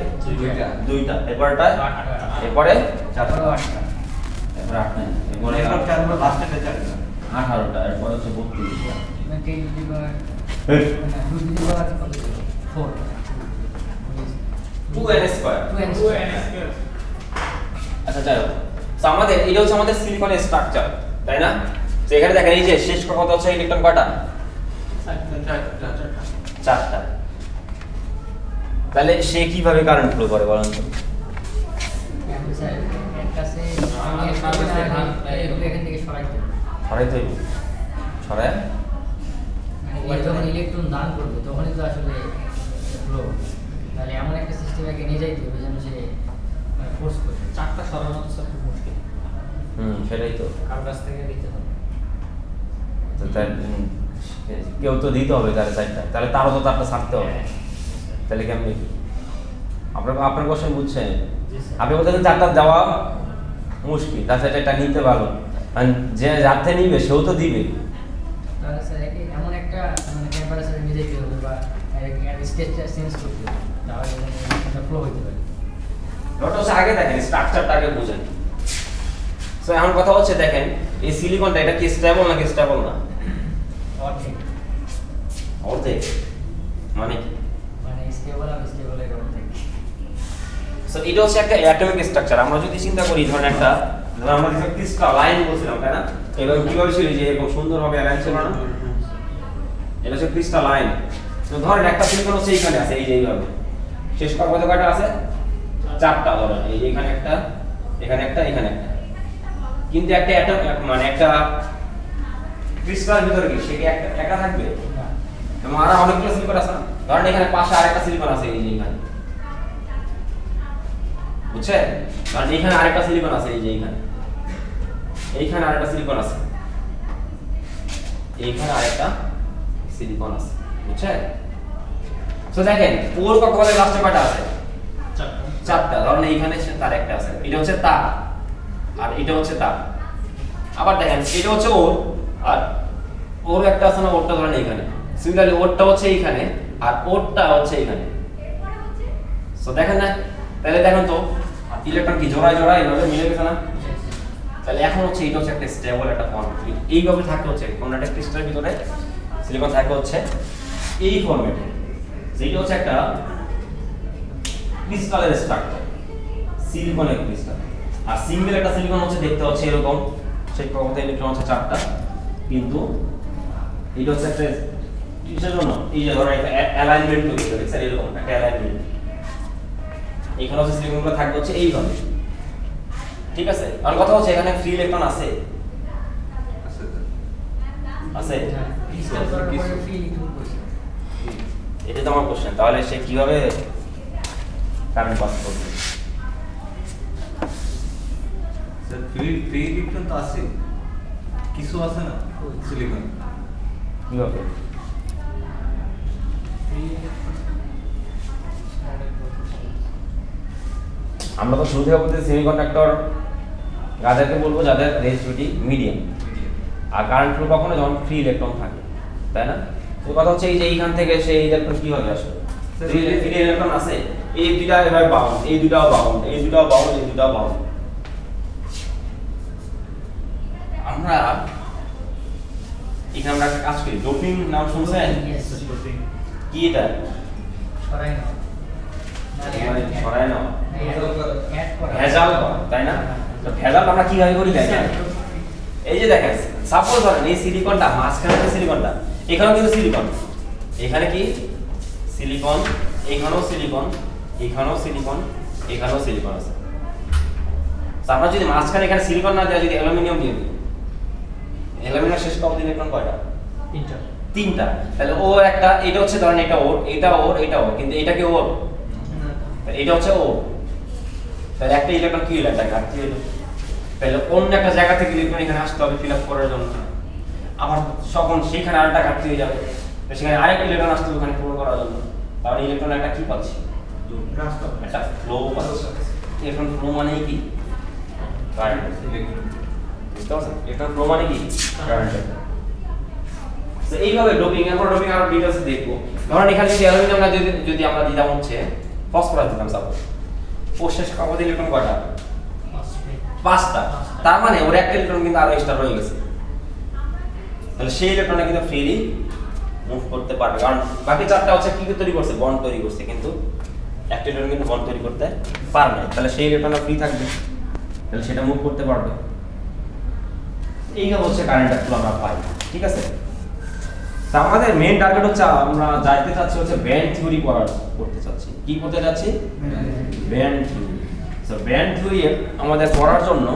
দুইটা, এরপরটা, এরপরে চারটা, এরপর আটটা, এরপরে এরপর চারটা, লাস্টে চারটা, 18টা, এরপর হচ্ছে 32টা। 2n square. আচ্ছা যাই হোক, তো আমাদের এটা হচ্ছে আমাদের সিলিকনের স্ট্রাকচার, তাই না? তো এখানে দেখেন এই যে শেষ কথা হচ্ছে ইলেকট্রন কয়টা, 4টা। তাহলে সে কিভাবে কারেন্ট ফ্লো করে বলেন তো? সরাইতে হইব, সরায় যখন ইলেকট্রন দান করবে তখনই তো আসলে ফ্লো, তাহলে এমন একটা সিস্টেমে নিয়ে যাইতে হবে যেন সে ফোর্স করে। চারটা সরানো তো সব মুশকিল, সেটাই তো, কারোর কাছ থেকে দিতে হবে। তো তাই কেউ তো দিতে হবে তাহলে চারটা, তাহলে তারও তো তারটা ছাড়তে হবে, তাহলে কেমনি? আপনার কোশ্চেন বুঝছেন? আপনি বলতেছেন চারটা দেওয়া মুশকিল, তার সাথে একটা নিতে ভালো, যে যাতে নিবে সেও তো দিবে, তাহলে স্যার এমন একটা মানে টেম্পারেচারে নিয়ে যেতে হবে বা স্টেজটা চেঞ্জ করতে হবে, তাহলে এটা ফ্লো হইতে পারে। ওটা হচ্ছে আগে দেখেন স্ট্রাকচারটা আগে বুঝেন। সো এখন কথা হচ্ছে দেখেন এই সিলিকনটা এটা কি স্টেবল নাকি স্টেবল না? অর্ধেক অর্ধেক মানে কি? মানে স্টেবল আর স্টেবল এর অর্ধেক। সো এটা হচ্ছে একটা অ্যাটমিক স্ট্রাকচার। আমরা যদি চিন্তা করি ধরেন একটা ধরেন আমরা যেটা ক্রিস্টালাইন বলছিলাম তাই না, এবং কিভাবে ছিল যে এরকম সুন্দরভাবে অ্যালাইন ছিল না, এটা হচ্ছে ক্রিস্টালাইন। তো ধরেন একটা সিলিকন হচ্ছে এইখানে আছে, এই যে এইভাবে শেষ কত কয়টা আছে? 4টা। ধরেন এই যে এখানে একটা, এখানে একটা, এখানে একটা। কিন্তু একটা অ্যাটম মানে একটা ক্রিস্টালের ভিতরে কি সে কি একটা একা থাকবে? না, এবং আরো অনেকগুলো সিলিকন আছে না, ধরেন এখানে পাশে আরেকটা সিলিকন আছে, এই যে এখানে, বুঝছেন? ধরেন এখানে আরেকটা সিলিকন আছে, এই যে এইখানে, এইখানে আরেকটা সিলিকন আছে, এইখানে আরেকটা সিলিকন আছে, বুঝছেন? তো দেখেন ওর কক্ষপথের লাস্টে কয়টা আছে? 4টা। ধরেন এইখানে তার একটা আছে, এটা হচ্ছে তার, আর এটা হচ্ছে তার। আবার দেখেন এটা হচ্ছে ওর, আর ওর একটা আছে না, ওরটা ধরেন এইখানে। সিমিলারলি ওরটা হচ্ছে এইখানে, আর ওরটা হচ্ছে এইখানে। সো দেখেন না, তাহলে দেখেন তো ইলেকট্রন কি জোড়ায় জোড়ায় এইভাবে মিলে গেছে না? তাহলে এখন হচ্ছে এটা হচ্ছে একটা স্টেবল একটা ফর্ম। এইভাবে থাকে হচ্ছে কোন একটা ক্রিস্টালের ভিতরে সিলিকন থাকে হচ্ছে এই ফরম্যাটে। যেটা হচ্ছে একটা ক্রিস্টালের স্ট্রাকচার, সিলিকনের ক্রিস্টাল। আর সিঙ্গেল একটা সিলিকন হচ্ছে দেখতে হচ্ছে এরকম, সেই কক্ষপথে ইলেকট্রন হচ্ছে 4টা, কিন্তু এটা হচ্ছে একটা কিসের জন্য? এই যে ধরো একটা অ্যালাইনমেন্ট তৈরি করে দেখছেন, এরকম একটা অ্যালাইনমেন্ট। এখানে হচ্ছে সিলিকনগুলো থাকবে হচ্ছে এইভাবে, ঠিক আছে? আর কথা হচ্ছে এখানে ফ্রি ইলেকট্রন আছে, আছে? ক্রিস্টাল করার পরে ফ্রি ইলেকট্রন করছে। এটা তো আমার কোশ্চেন। তাহলে সে কিভাবে কারেন্ট পাস করবে? স্যার ফ্রি ইলেকট্রন তো আছে, কিছু আছে না সিলিকন, কিভাবে? আমরা তো শুরু থেকে বলতে সেমিকন্ডাক্টর যাদেরকে বলবো যাদের রেজিস্টিভিটি মিডিয়াম, আর কারেন্ট ফ্লো কখনো যখন ফ্রি ইলেকট্রন থাকে, তাই না? তো কথা হচ্ছে এই যে এইখান থেকে সেই ইলেকট্রন কিভাবে আসবে? ফ্রি ইলেকট্রন আছে, এই দুইটা এভাবে বাউন্ড, এই দুটাও বাউন্ড, এই দুটাও বাউন্ড, এই দুটাও বাউন্ড। আমরা এখানে আমরা একটা কাজ করি, ডোপিং নাম শুনছেন? Yes. কি এটা? সরাই না। মানে ছড়ায় না, অ্যাড করা। ভেজাল করা, তাই না? তো ভেজাল আমরা কিভাবে করি দেখেন, এই যে দেখেন সাপোজ ধরেন এই সিলিকনটা মাঝখানে যে সিলিকনটা, এখানেও কিন্তু সিলিকন, এখানে কি সিলিকন, এখানেও সিলিকন, এখানেও সিলিকন, এখানেও সিলিকন আছে। তো আমরা যদি মাঝখানে এখানে সিলিকন না দেওয়া যদি অ্যালুমিনিয়াম দিয়ে দিই, অ্যালুমিনিয়াম শেষ কত ইলেকট্রন কয়টা? 3টা। তাহলে ও একটা, এটা হচ্ছে ধরেন এটা ওর, এটা ওর, এটা ওর, কিন্তু এটা কি ওর? এটা হচ্ছে ও। তাহলে একটা ইলেকট্রন কি হলো? একটা ঘাটতি হলো। তাহলে অন্য একটা জায়গা থেকে ইলেকট্রন এখানে আসতে হবে ফিল আপ করার জন্য, আবার তখন সেখানে আরেকটা ঘাটতি হয়ে যাবে, তো সেখানে আরেকটা ইলেকট্রন আসতে হবে ওখানে পূরণ করার জন্য। তাহলে ইলেকট্রন একটা কি পাচ্ছি? একটা ফ্লো পাচ্ছি। ইলেকট্রন ফ্লো মানে কি? কারেন্ট। বুঝতে পারছেন? ইলেকট্রন ফ্লো মানে কি? কারেন্ট। তো এইভাবে ডোপিং, এরপর ডোপিং আরো ডিটেইলসে দেখবো। ধরেন এখানে যদি অ্যালুমিনিয়াম না যদি আমরা দিতাম হচ্ছে ফসফরাস দিতাম সাপোজ, ওর শেষ কক্ষপথে ইলেকট্রন কয়টা? 5টা। তার মানে ওর একটা ইলেকট্রন কিন্তু আরো এক্সট্রা রয়ে গেছে, তাহলে সেই ইলেকট্রনটা কিন্তু ফ্রিলি মুভ করতে পারবে, কারণ বাকি 4টা হচ্ছে কি তৈরি করছে? বন্ড তৈরি করছে, কিন্তু একটা ইলেকট্রন কিন্তু বন্ড তৈরি করতে পারবে না। তাহলে সেই ইলেকট্রনটা ফ্রি থাকবে, তাহলে সেটা মুভ করতে পারবে। এইভাবে হচ্ছে কারেন্টের ফ্লো আমরা পাই, ঠিক আছে? তা আমাদের মেইন টার্গেট হচ্ছে আমরা যাইতে চাচ্ছি হচ্ছে ব্যান্ড থিওরি করতে চাচ্ছি। কি করতে চাচ্ছি? Band theory. So band theory আমাদের পড়ার জন্য,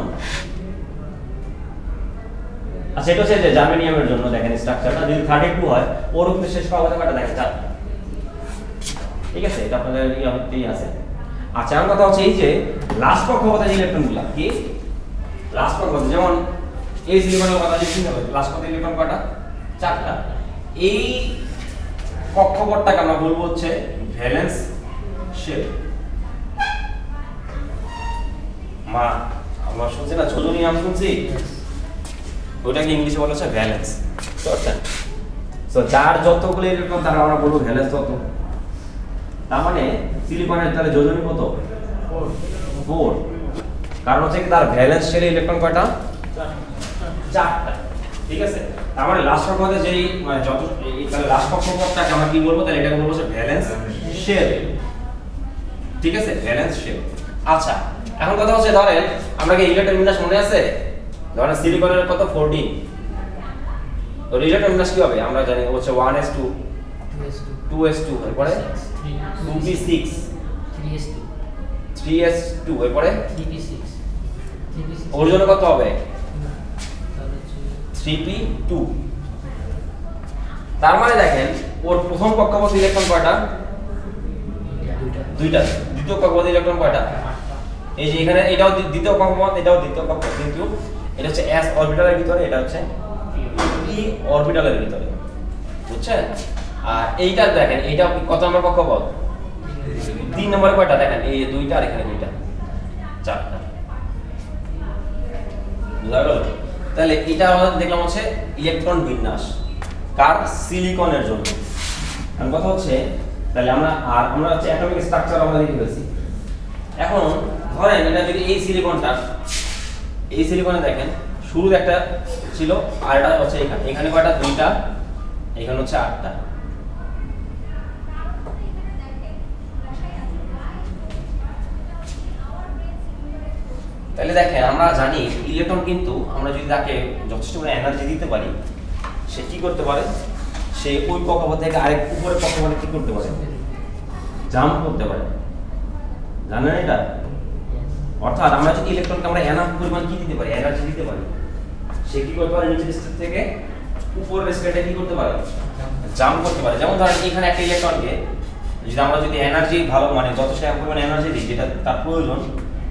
আচ্ছা এটা হচ্ছে যে জার্মেনিয়ামের জন্য দেখেন স্ট্রাকচারটা যদি 32 হয়, ওর উপরে শেষ কক্ষপথে কয়টা দেখেন? 4টা। ঠিক আছে, এটা আপনাদের ইয়েতেই আছে। আচ্ছা আমার কথা হচ্ছে এই যে লাস্ট কক্ষপথে যে ইলেকট্রনগুলো কি লাস্ট কক্ষপথে, যেমন এই সিলিকনের কথা যদি চিন্তা করি, লাস্ট কক্ষপথে ইলেকট্রন কয়টা? 4টা। এই কক্ষপথটাকে আমরা বলবো হচ্ছে ভ্যালেন্স শেল। মা আমরা শুনছি না, ছোজনি নাম শুনছি, ওইটাকে ইংলিশে বলা হচ্ছে ভ্যালেন্স। সো যার যতগুলো ইলেকট্রন তার আমরা বলবো ভ্যালেন্স তত। তার মানে সিলিকনের তাহলে যোজনী কত? 4। কারণ হচ্ছে কি তার ভ্যালেন্স শেলে ইলেকট্রন কয়টা? 4টা। ঠিক আছে, তার মানে লাস্ট কক্ষপথে যেই মানে যত তাহলে লাস্ট কক্ষপথটাকে আমরা কি বলবো? তাহলে এটাকে বলবো ভ্যালেন্স শেল। ঠিক আছে, ভ্যালেন্স শেল। আচ্ছা, এখন কথা হচ্ছে ধরেন আমরা কি ইলেকট্রন বিন্যাস মনে আছে? ধরেন সিলিকনের কত? 14। তো ইলেকট্রন বিন্যাস কি হবে? আমরা জানি হচ্ছে 1s2 2s2 এরপরে 2p6 3s2 এরপরে 3p6 ওর জন্য কত হবে? 3p2। তার মানে দেখেন ওর প্রথম কক্ষপথ ইলেকট্রন কয়টা? দুইটা। দ্বিতীয় কক্ষপথ ইলেকট্রন কয়টা? এই যে এখানে এটাও দ্বিতীয় কক্ষপথ, এটাও দ্বিতীয় কক্ষপথ, কিন্তু এটা হচ্ছে s অরবিটালের ভিতরে, এটা হচ্ছে p অরবিটালের ভিতরে, বুঝছেন? আর এইটা দেখেন এইটা কত নম্বর কক্ষপথ? 3 নম্বরে কয়টা দেখেন? এই দুইটা আর এখানে দুইটা, 4টা। বুঝা গেল? তাহলে এটা আমরা দেখলাম হচ্ছে ইলেকট্রন বিন্যাস কার? সিলিকনের জন্য। আর কথা হচ্ছে তাহলে আমরা হচ্ছে অ্যাটমিক স্ট্রাকচার আমরা দেখে ফেলছি। এখন ধরেন এটা যদি এই সিলিকনে দেখেন শুরুতে একটা ছিল আর এটা হচ্ছে এখানে কয়টা? 2টা, এখানে হচ্ছে 8টা। তাহলে দেখেন আমরা জানি ইলেকট্রন কিন্তু আমরা যদি তাকে যথেষ্ট পরিমাণে এনার্জি দিতে পারি, সে কি করতে পারে? সে ওই কক্ষপথ থেকে আরেক উপরের কক্ষপথে কি করতে পারে? জাম্প করতে পারে। জানেন এটা? অর্থাৎ আমরা যদি ইলেকট্রনকে আমরা এনাফ পরিমাণ কি দিতে পারি? এনার্জি দিতে পারি, সে কি করতে পারে? নিচের স্টেট থেকে উপরের স্টেটে কি করতে পারে? জাম্প করতে পারে। যেমন ধরেন এখানে একটা ইলেকট্রনকে আমরা যদি এনার্জি ভালো মানে যথেষ্ট পরিমাণে এনার্জি দিই যেটা তার প্রয়োজন,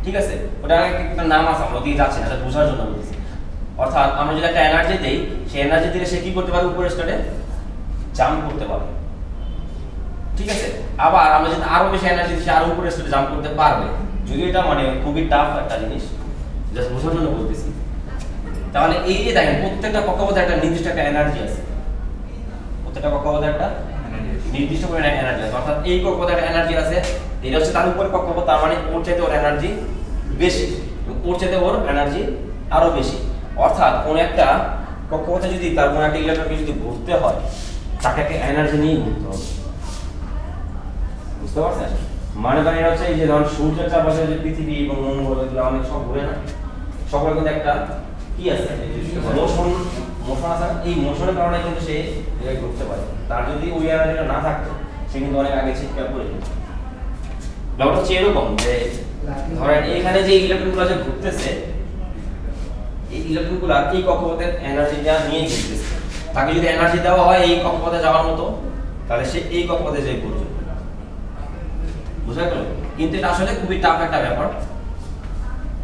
ঠিক আছে, ওটা একটা নাম আছে আমরা দিয়ে যাচ্ছি না, এটা বোঝার জন্য বলতেছি। অর্থাৎ আমরা যদি একটা এনার্জি দেই, সেই এনার্জি দিলে সে কি করতে পারে? উপরের স্টেটে জাম্প করতে পারে। ঠিক আছে, আবার আমরা যদি আরো বেশি এনার্জি দিই, সে আরো উপরের স্টেটে জাম্প করতে পারবে। যদিও এটা মানে খুবই টাফ একটা জিনিস, জাস্ট বোঝার জন্য বলতেছি। তাহলে এই যে দেখেন প্রত্যেকটা কক্ষপথে একটা নির্দিষ্ট একটা এনার্জি আছে, প্রত্যেকটা কক্ষপথে একটা নির্দিষ্ট পরিমাণে এনার্জি আছে। অর্থাৎ এই কক্ষপথে একটা এনার্জি আছে, এটা হচ্ছে তার উপরে কক্ষপথ, তার মানে ওর চাইতে ওর এনার্জি বেশি, ওর চাইতে ওর এনার্জি আরো বেশি। অর্থাৎ কোন একটা কক্ষপথে যদি তার কোন একটা ইলেকট্রনকে যদি ঘুরতে হয়, তাকে একটা এনার্জি নিয়ে ঘুরতে হবে। বুঝতে পারছেন? মানে এটা হচ্ছে এই যে ধরুন সূর্যের চারপাশে যে পৃথিবী এবং মঙ্গল এগুলো অনেক সব ঘুরে না, সকলের কিন্তু একটা কি আছে? মোশন আছে। এই মোশনের কারণে কিন্তু সে ঘুরতে পারে। তার যদি ওই এনার্জিটা না থাকতো, সে কিন্তু অনেক আগে ছিটকে পড়ে যেত। ব্যাপারটা হচ্ছে এরকম যে ধরেন এইখানে যে ইলেকট্রনগুলো যে ঘুরতেছে, এই ইলেকট্রনগুলো এই কক্ষপথের এনার্জিটা নিয়ে ঘুরতেছে। তাকে যদি এনার্জি দেওয়া হয় এই কক্ষপথে যাওয়ার মতো, তাহলে সে এই কক্ষপথে যেয়ে ঘুরবে। বুঝা গেল? কিন্তু এটা আসলে খুবই টাফ একটা ব্যাপার।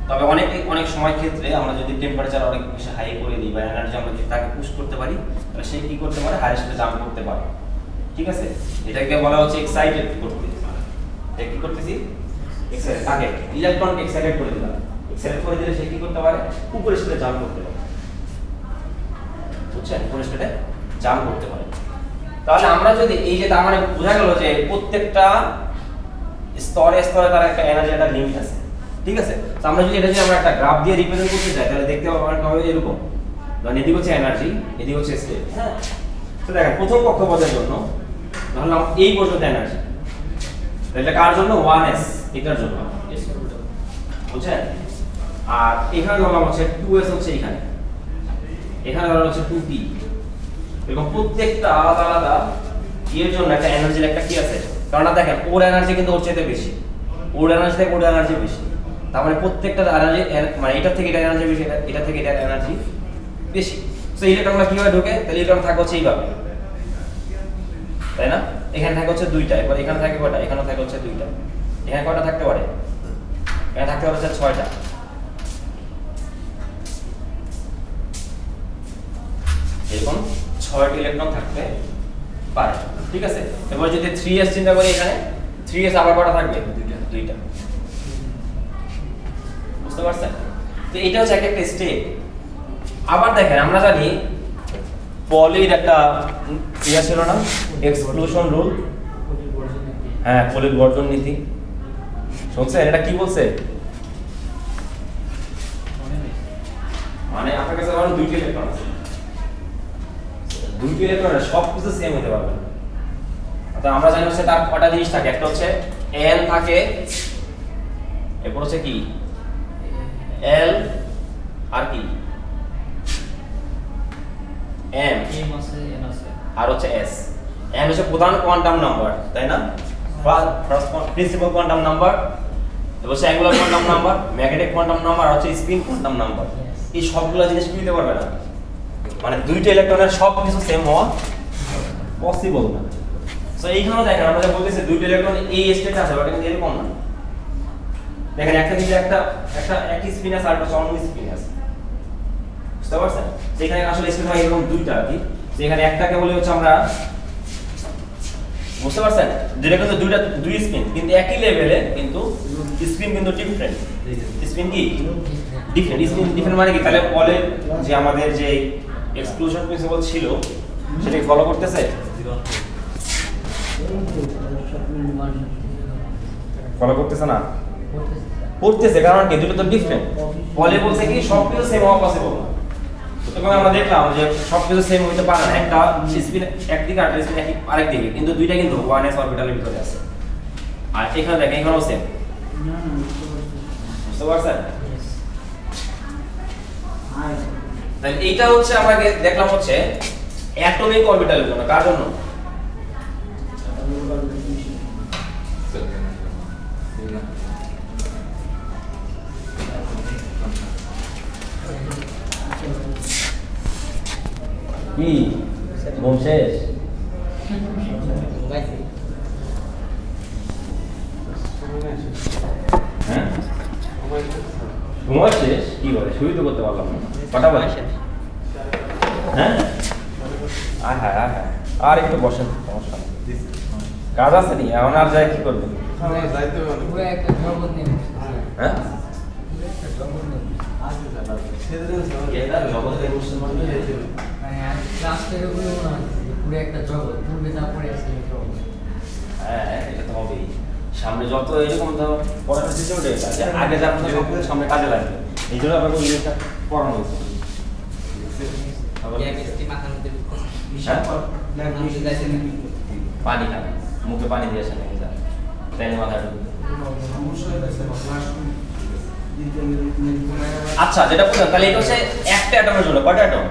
তবে অনেক সময় ক্ষেত্রে আমরা যদি টেম্পারেচার অনেক বেশি হাই করে দিই বা এনার্জি আমরা যদি তাকে পুশ করতে পারি, তাহলে সে কি করতে পারে? হাই স্পিডে জাম্প করতে পারে। ঠিক আছে, এটাকে বলা হচ্ছে এক্সাইটেড করতে। এটা কি করতেছি? এক্সাইটেড। তাকে ইলেকট্রনকে এক্সাইটেড করে দিলাম, এক্সাইটেড করে দিলে সে কি করতে পারে? উপরে স্পিডে জাম্প করতে পারে। বুঝছেন? উপরে স্পিডে জাম্প করতে পারে। তাহলে আমরা যদি এই যে তার মানে বোঝা গেল যে প্রত্যেকটা স্তরে স্তরে তার একটা এনার্জি একটা লিমিট আছে। ঠিক আছে, তো আমরা যদি এটা আমরা একটা গ্রাফ দিয়ে রিপ্রেজেন্ট করতে চাই, তাহলে দেখতে পাবো এরকম। ধরুন এদিকে হচ্ছে এনার্জি, এদিকে হচ্ছে স্টেট। হ্যাঁ, তো দেখেন প্রথম কক্ষপথের জন্য ধরলাম এই পর্যন্ত এনার্জি, এটা কার জন্য? 1s, এটার জন্য। বুঝছেন? আর এখানে ধরলাম হচ্ছে 2s, হচ্ছে এখানে ধরলাম হচ্ছে 2p। এরকম প্রত্যেকটা আলাদা আলাদা এর জন্য একটা এনার্জির একটা কি আছে? কারণ দেখেন ওর এনার্জি কিন্তু ওর চাইতে বেশি, ওর এনার্জি থেকে ওর এনার্জি বেশি। তার মানে প্রত্যেকটা এনার্জি মানে এটা থেকে এটা এনার্জি বেশি, এটা থেকে এটা এনার্জি বেশি। সো ইলেকট্রনগুলো কিভাবে ঢোকে? তাহলে ইলেকট্রন থাকে হচ্ছে এইভাবে, তাই না? এখানে থাকে হচ্ছে 2টা, এবার এখানে থাকে কয়টা? এখানে থাকে হচ্ছে 2টা। এখানে কয়টা থাকতে পারে? এখানে থাকতে পারে হচ্ছে 6টা। এরকম 6টি ইলেকট্রন থাকতে পারে। ঠিক আছে, এবার যদি 3s চিন্তা করি, এখানে 3s আবার কয়টা থাকবে? 2টা। বুঝতে পারছেন? তো এটা হচ্ছে একটা স্টেপ। আবার দেখেন আমরা জানি পলির একটা ইয়া ছিল না, এক্সক্লুশন রুল। হ্যাঁ, পলির বর্জন নীতি শুনছেন? এটা কি বলছে? মানে আপনার কাছে ধরুন দুইটি ইলেকট্রন আছে, দুইটি ইলেকট্রনের সব কিছু সেম হতে পারবে না। অর্থাৎ আমরা জানি হচ্ছে তার কয়টা জিনিস থাকে, একটা হচ্ছে এল থাকে, এরপর হচ্ছে কি এল আর কি এম আর হচ্ছে এস। এম হচ্ছে প্রধান কোয়ান্টাম নাম্বার, তাই না? ফার্স্ট প্রিন্সিপাল কোয়ান্টাম নাম্বার, তারপর হচ্ছে angular quantum number, magnetic quantum number আর হচ্ছে স্পিন কোয়ান্টাম নাম্বার। এই সবগুলো জিনিস কি দিতে পারবে না, মানে দুইটা ইলেকট্রনের সব কিছু সেম হওয়া পসিবল না। সো এইখানেও দেখেন আমরা যা বলতেছি দুইটা ইলেকট্রন এই স্টেটে আছে, ওটা কিন্তু এরকম না। দেখেন একটা কিন্তু একটা একই স্পিন আছে আর একটা অন্য স্পিন আছে, বুঝতে পারছেন? যেখানে আসলে স্পিন হয় এরকম দুইটা আর কি, যেখানে একটাকে বলি হচ্ছে আমরা, বুঝতে পারছেন, যেটা কিন্তু দুই স্পিন কিন্তু একই লেভেলে, কিন্তু স্পিন কিন্তু ডিফারেন্ট। স্পিন কি ডিফারেন্ট, স্পিন ডিফারেন্ট মানে কি? তাহলে পলের যে আমাদের যে এক্সক্লুশন প্রিন্সিপাল ছিল সেটাকে ফলো করতেছে, ফলো করতেছে না, করতেছে। কারণ কি দুটো তো ডিফারেন্ট। পলে বলছে কি সবকিছু সেম হওয়া পসিবল না। তখন আমরা দেখলাম যে সবকিছু সেম হইতে পারে না, একটা স্পিন একদিকে আর স্পিন আরেক দিকে, কিন্তু দুইটা কিন্তু 1s অরবিটালের ভিতরে আছে। আর এখানে দেখেন এখানেও সেম, বুঝতে পারছেন? তাহলে এইটা হচ্ছে আমরা দেখলাম হচ্ছে অ্যাটমিক অরবিটালের জন্য। কার জন্য? কি ঘুম শেষ? হ্যাঁ, ঘুমার শেষ? কি বলে, শুরু তো করতে পারলাম না। কটা বাজে? হ্যাঁ, হ্যাঁ, আর একটু বসেন, সমস্যা নেই। কাজ আছে নি এখন, আর যাই কি করবেন? হ্যাঁ, সামনে যত এরকম পড়াটা সিস্টেম আগে যা সামনে কাজে লাগবে, এই জন্য আপনাকে জিনিসটা পড়ানো হয়েছে। পানি খাবে, মুখে পানি দিয়েছে নাকি তাই মাথায় ঢুকবে। আচ্ছা, যেটা বললাম তাহলে এটা হচ্ছে একটা অ্যাটমের জন্য কয়টা অ্যাটম?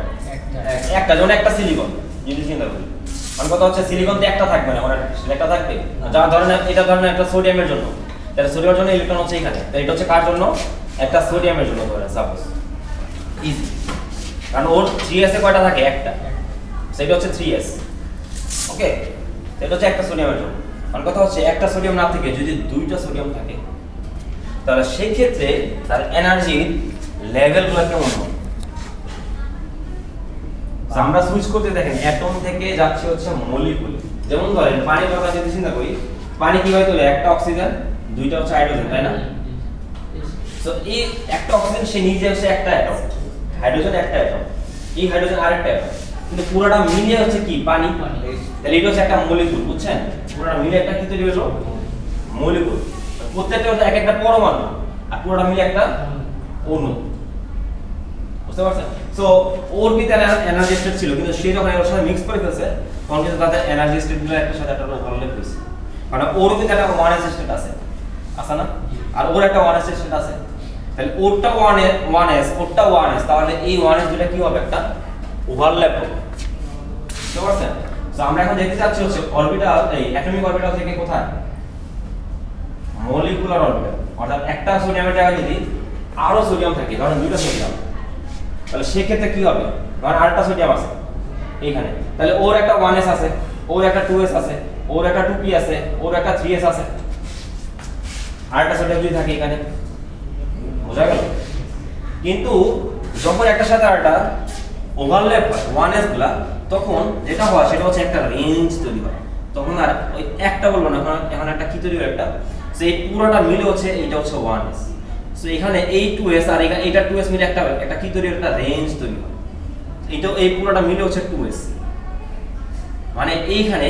একটা, যেমন একটা সিলিকন যদি চিন্তা করি, মানে কথা হচ্ছে সিলিকন তো একটা থাকবে না, একটা থাকবে। যা ধরেন এটা ধরেন একটা সোডিয়ামের জন্য, তাহলে সোডিয়ামের জন্য ইলেকট্রন হচ্ছে এখানে, তো এটা হচ্ছে কার জন্য? একটা সোডিয়ামের জন্য ধরেন সাপোজ, ইজি, কারণ ওর 3s এ কয়টা থাকে? একটা, সেটা হচ্ছে 3s। ওকে, এটা হচ্ছে একটা সোডিয়ামের জন্য। মানে কথা হচ্ছে একটা সোডিয়াম না থেকে যদি দুইটা সোডিয়াম থাকে, তাহলে সেই ক্ষেত্রে তার এনার্জির লেভেলগুলো কেমন হবে? আমরা সুইচ করতে দেখেন অ্যাটম থেকে যাচ্ছে হচ্ছে মলিকুল। যেমন ধরেন পানির কথা যদি চিন্তা করি, পানি কিভাবে তৈরি? একটা অক্সিজেন, দুইটা হচ্ছে হাইড্রোজেন, তাই না? তো এই একটা অক্সিজেন সে নিজে হচ্ছে একটা অ্যাটম, হাইড্রোজেন একটা অ্যাটম, এই হাইড্রোজেন আরেকটা অ্যাটম, কিন্তু পুরোটা মিলে হচ্ছে কি? পানি। তাহলে এটা হচ্ছে একটা মলিকুল, বুঝছেন? পুরোটা মিলে একটা কি তৈরি হলো? মলিকুল। প্রত্যেকটা হচ্ছে এক একটা পরমাণু, আর পুরোটা মিলে একটা অণু, বুঝতে পারছেন? সো ওর ভিতরে এনার্জি স্টেট ছিল, কিন্তু সে যখন এর সাথে মিক্স করে ফেলছে তখন কিন্তু তাদের এনার্জি স্টেটগুলো একটা সাথে একটা ওভারল্যাপ হয়েছে। মানে ওর ভিতরে একটা 1s স্টেট আছে না, আর ওর একটা 1s স্টেট আছে। তাহলে ওরটা 1s, ওরটা 1s, তাহলে এই 1s দুটো কি হবে? একটা ওভারল্যাপ হবে, বুঝতে পারছেন? সো আমরা এখন দেখতে যাচ্ছি হচ্ছে অরবিটাল, এই অ্যাটমিক অরবিটাল থেকে কোথায়? Molecular orbital. অর্থাৎ একটা সোডিয়ামের জায়গায় যদি আরো সোডিয়াম থাকে, ধরেন দুইটা সোডিয়াম, তাহলে সেক্ষেত্রে কি হবে? কারণ আরেকটা সোডিয়াম আছে এইখানে, তাহলে ওর একটা 1s আছে, ওর একটা 2s আছে, ওর একটা 2p আছে, ওর একটা 3s আছে, আরেকটা সোডিয়াম যদি থাকে এখানে, বোঝা গেল? কিন্তু যখন একটার সাথে আরেকটা ওভারল্যাপ হয় 1s গুলা, তখন যেটা হয় সেটা হচ্ছে একটা রেঞ্জ তৈরি হয়। তখন আর ওই একটা বলবো না, এখন একটা কি তৈরি হয়? একটা, সেই পুরোটা মিলে হচ্ছে এটা হচ্ছে 1s। সো এখানে এই 2s আর এইটা 2s মিলে একটা কি তৈরি হয়? একটা রেঞ্জ তৈরি হয়। এটা এই পুরোটা মিলে হচ্ছে 2s, মানে এইখানে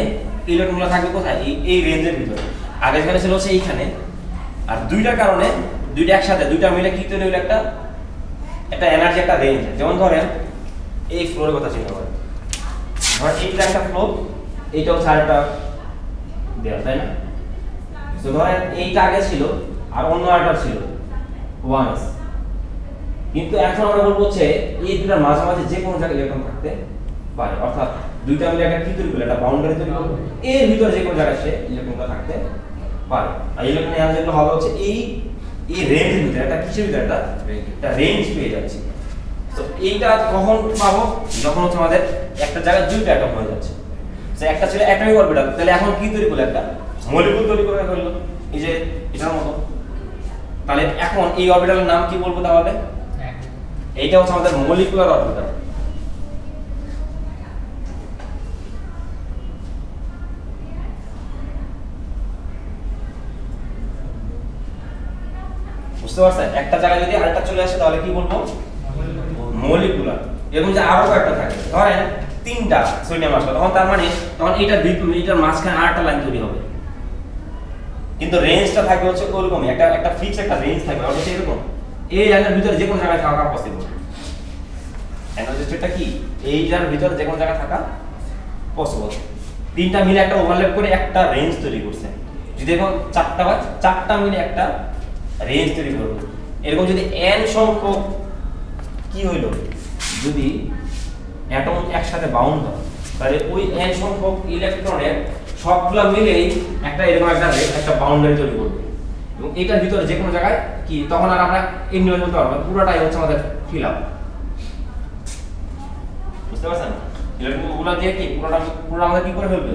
ইলেকট্রনগুলো থাকবে কোথায়, এই রেঞ্জের ভিতরে। আগে যেখানে ছিল হচ্ছে এইখানে, আর দুইটার কারণে দুইটা একসাথে দুইটা মিলে কি তৈরি হলো, একটা এনার্জি, একটা রেঞ্জ। যেমন ধরেন এই ফ্লোরের কথা চিন্তা করেন, ধর এইটা একটা ফ্লোর, এইটা হচ্ছে আরেকটা দেওয়া, তাই না? তো ধরেন এইটা আগে ছিল আর অন্য আরেকটা ছিল 1s, কিন্তু এখন আমরা বলবো হচ্ছে এই দুটার মাঝামাঝি যে কোনো জায়গায় ইলেকট্রন থাকতে পারে, অর্থাৎ দুইটা মিলে একটা কি তৈরি করবে, একটা বাউন্ডারি তৈরি করবে, এর ভিতরে যে কোনো জায়গায় সে ইলেকট্রনটা থাকতে পারে। আর ইলেকট্রন এনার্জিগুলো হবে হচ্ছে এই রেঞ্জের ভিতরে, একটা কিসের ভিতরে, একটা রেঞ্জ পেয়ে যাচ্ছে। তো এইটা কখন পাবো, যখন হচ্ছে আমাদের একটা জায়গায় দুইটা অ্যাটম হয়ে যাচ্ছে। তো একটা ছিল অ্যাটমিক অরবিটাল, তাহলে এখন কি তৈরি করলো, একটা মলিকুল তৈরি করে ফেললো, এই যে এটার মতো। তাহলে এখন এই অরবিটালের নাম কি বলবো তাহলে? এইটা হচ্ছে আমাদের মলিকুলার অরবিটাল। বুঝতে পারছেন? একটা জায়গায় যদি আরেকটা চলে আসে তাহলে কি বলবো, মলিকুলার। এরকম যে আরো একটা থাকে, ধরেন 3টা সোডিয়াম আসলো, তখন তার মানে তখন এইটার মাঝখানে আরেকটা লাইন তৈরি হবে, কিন্তু রেঞ্জটা থাকবে হচ্ছে ওরকমই, একটা ফিক্স একটা রেঞ্জ থাকবে, অর্থাৎ এরকম এই লাইনের ভিতরে যে কোনো জায়গায় থাকা পসিবল। এনার্জি স্টেটটা কি, এইটার ভিতরে যে কোনো জায়গায় থাকা পসিবল। 3টা মিলে একটা ওভারল্যাপ করে একটা রেঞ্জ তৈরি করছে। যদি এখন 4টা হয়, 4টা মিলে একটা রেঞ্জ তৈরি করবে। এরকম যদি n সংখ্যক কি হইলো, যদি অ্যাটম একসাথে বাউন্ড হয়, তাহলে ওই n সংখ্যক ইলেকট্রনের সবগুলা মিলেই একটা এরকম একটা বাউন্ডারি তৈরি করবে, এবং এটার ভিতরে যে কোনো জায়গায় কি, তখন আর আমরা এমনি বলতে পারবো না, পুরোটাই হচ্ছে আমাদের ফিল আপ। বুঝতে পারছেন? ইলেকট্রনগুলো দিয়ে কি পুরো আমাদের কি করে ফেলবে,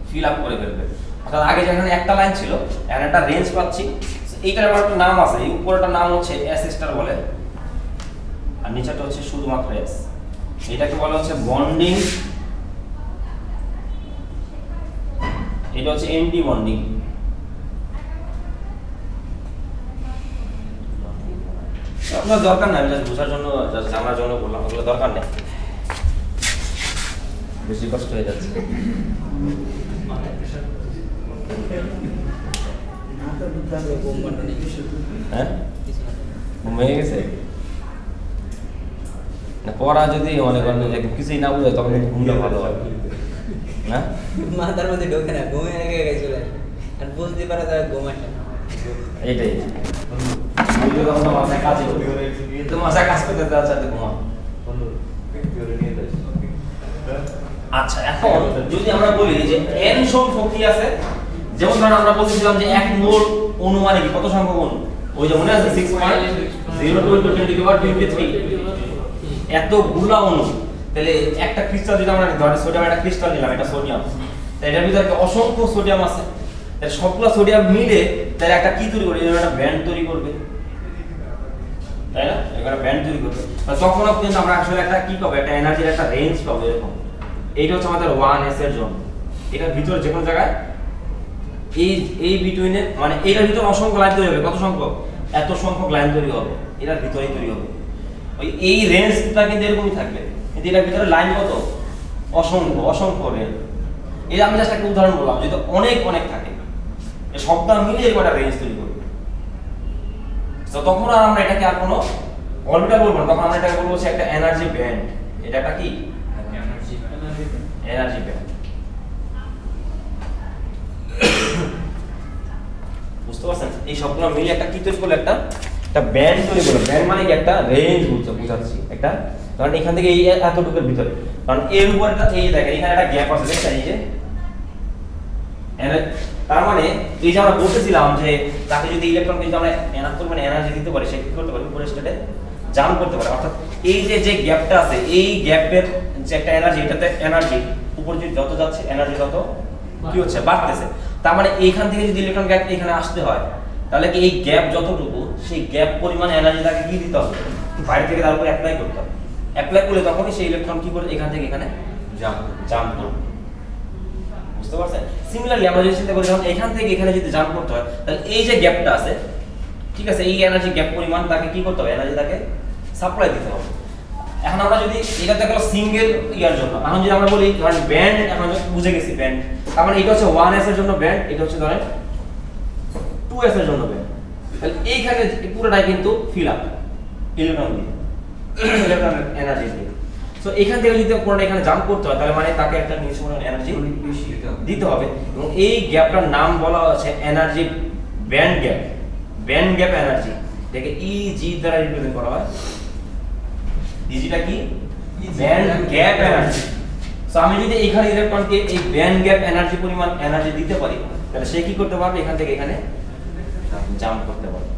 ফিল আপ করে ফেলবে। অর্থাৎ আগে যেখানে একটা লাইন ছিল, এখন একটা রেঞ্জ পাচ্ছি। এইটার আবার একটা নাম আছে, এই উপরেরটা নাম হচ্ছে s স্টার বলে, আর নিচেটা হচ্ছে শুধুমাত্র s। এটাকে বলা হচ্ছে বন্ডিং, এটা হচ্ছে এন্টি বন্ডিং। আপনার দরকার নাই, জাস্ট বোঝার জন্য, জাস্ট জানার জন্য বললাম, ওগুলো দরকার নেই, বেশি কষ্ট হয়ে যাচ্ছে। হ্যাঁ, ঘুমিয়ে গেছে না, পড়া যদি মনে করেন যে কিছুই না বুঝে তখন কিন্তু ঘুমটা ভালো হয় না, মাথার মধ্যে ঢোকে না, ঘুমে আগে চলে আর বুঝতে পারে তারা ঘুম আসে না। এইটাই মাথায় কাজ তো মাথায় কাজ করতে দেওয়ার সাথে ঘুমা। আচ্ছা, এখন যদি আমরা বলি যে n সংখ্যক কি আছে, যেমন ধরুন আমরা বলছিলাম যে 1 মোল অণু মানে কি, কত সংখ্যক অণু, ওই যে মনে আছে 6.02 এতগুলা অণু। তাহলে একটা ক্রিস্টাল যদি আমরা ধরি, সোডিয়াম একটা ক্রিস্টাল নিলাম, এটা সোডিয়াম, তাহলে এটার ভিতরে অসংখ্য সোডিয়াম আছে, তাহলে সবগুলা সোডিয়াম মিলে তাহলে একটা কি তৈরি করবে, একটা ব্যান্ড তৈরি করবে, তাই না? একটা ব্যান্ড তৈরি করবে। তখন কিন্তু আমরা আসলে একটা কি পাবো, একটা এনার্জির একটা রেঞ্জ পাবো এরকম। এইটা হচ্ছে আমাদের 1s এর জন্য, এটার ভিতরে যে কোনো জায়গায় এই বিটুইনে, মানে এটার ভিতরে অসংখ্য লাইন তৈরি হবে, কত সংখ্যক, এত সংখ্যক লাইন তৈরি হবে, এটার ভিতরেই তৈরি হবে। ওই এই রেঞ্জটা কিন্তু এরকমই থাকবে, কিন্তু এটার ভিতরে লাইন কত, অসংখ্য রেঞ্জ। এই আমি জাস্ট একটা উদাহরণ বললাম, যদি অনেক অনেক থাকে, এই সবটা মিলে এরকম একটা রেঞ্জ তৈরি করবে। তো তখন আর আমরা এটাকে আর কোনো অরবিটাল বলবো না, তখন আমরা এটাকে বলবো হচ্ছে একটা এনার্জি ব্যান্ড। এটা একটা কি, এনার্জি ব্যান্ড। বুঝতে পারছেন? এই সবগুলো মিলে একটা কি তৈরি করলো, একটা ব্যান্ড তৈরি করলো। ব্যান্ড মানে কি, একটা রেঞ্জ বুঝাচ্ছি, একটা কারণ এখান থেকে এই এতটুকুর ভিতরে, কারণ এর উপর এই দেখেন এখানে একটা গ্যাপ আছে, দেখছেন এই যে, তার মানে এই যে আমরা বলতেছিলাম যে তাকে যদি ইলেকট্রনকে যদি আমরা এনার্জি দিতে পারি, সে কি করতে পারে, উপরের স্টেটে জাম্প করতে পারে। অর্থাৎ এই যে গ্যাপটা আছে, এই গ্যাপের যে একটা এনার্জি, এটাতে এনার্জি উপর যত যাচ্ছে এনার্জি তত কি হচ্ছে, বাড়তেছে। তার মানে এইখান থেকে যদি ইলেকট্রন গ্যাপ এখানে আসতে হয়, তাহলে কি এই গ্যাপ যতটুকু, সেই গ্যাপ পরিমাণ এনার্জি তাকে কি দিতে হবে, বাইরে থেকে তার উপর অ্যাপ্লাই করতে হবে। অ্যাপ্লাই করলে তখনই সেই ইলেকট্রন কি করে, এখান থেকে এখানে জাম্প করবে। বুঝতে পারছেন? সিমিলারলি আমরা যদি চিন্তা করি, যখন এখান থেকে এখানে যদি জাম্প করতে হয়, তাহলে এই যে গ্যাপটা আছে, ঠিক আছে, এই এনার্জি গ্যাপ পরিমাণ তাকে কি করতে হবে, এনার্জি তাকে সাপ্লাই দিতে হবে। এখন আমরা যদি এটা দেখো সিঙ্গেল ইয়ার জন্য, এখন যদি আমরা বলি ধরেন ব্যান্ড, এখন বুঝে গেছি ব্যান্ড, তার মানে এটা হচ্ছে 1s এর জন্য ব্যান্ড, এটা হচ্ছে ধরেন 2s এর জন্য ব্যান্ড। তাহলে এইখানে পুরোটাই কিন্তু ফিল আপ ইলেকট্রন দিয়ে, ইলেকট্রন এনার্জি দিয়ে। সো এখান থেকে যদি কোনটা এখানে জাম্প করতে হয় তাহলে মানে তাকে একটা নির্দিষ্ট পরিমাণ এনার্জি দিতে হবে, এবং এই গ্যাপটার নাম বলা হচ্ছে energy band gap. Band gap energy এটাকে ইজি দ্বারা রিপ্রেজেন্ট করা হয়। ইজিটা কি? Band gap energy. সো আমি যদি এখানে ইলেকট্রনকে এই ব্যান্ড গ্যাপ এনার্জি পরিমাণ এনার্জি দিতে পারি, তাহলে সে কি করতে পারবে? এখান থেকে এখানে জাম্প করতে পারবে।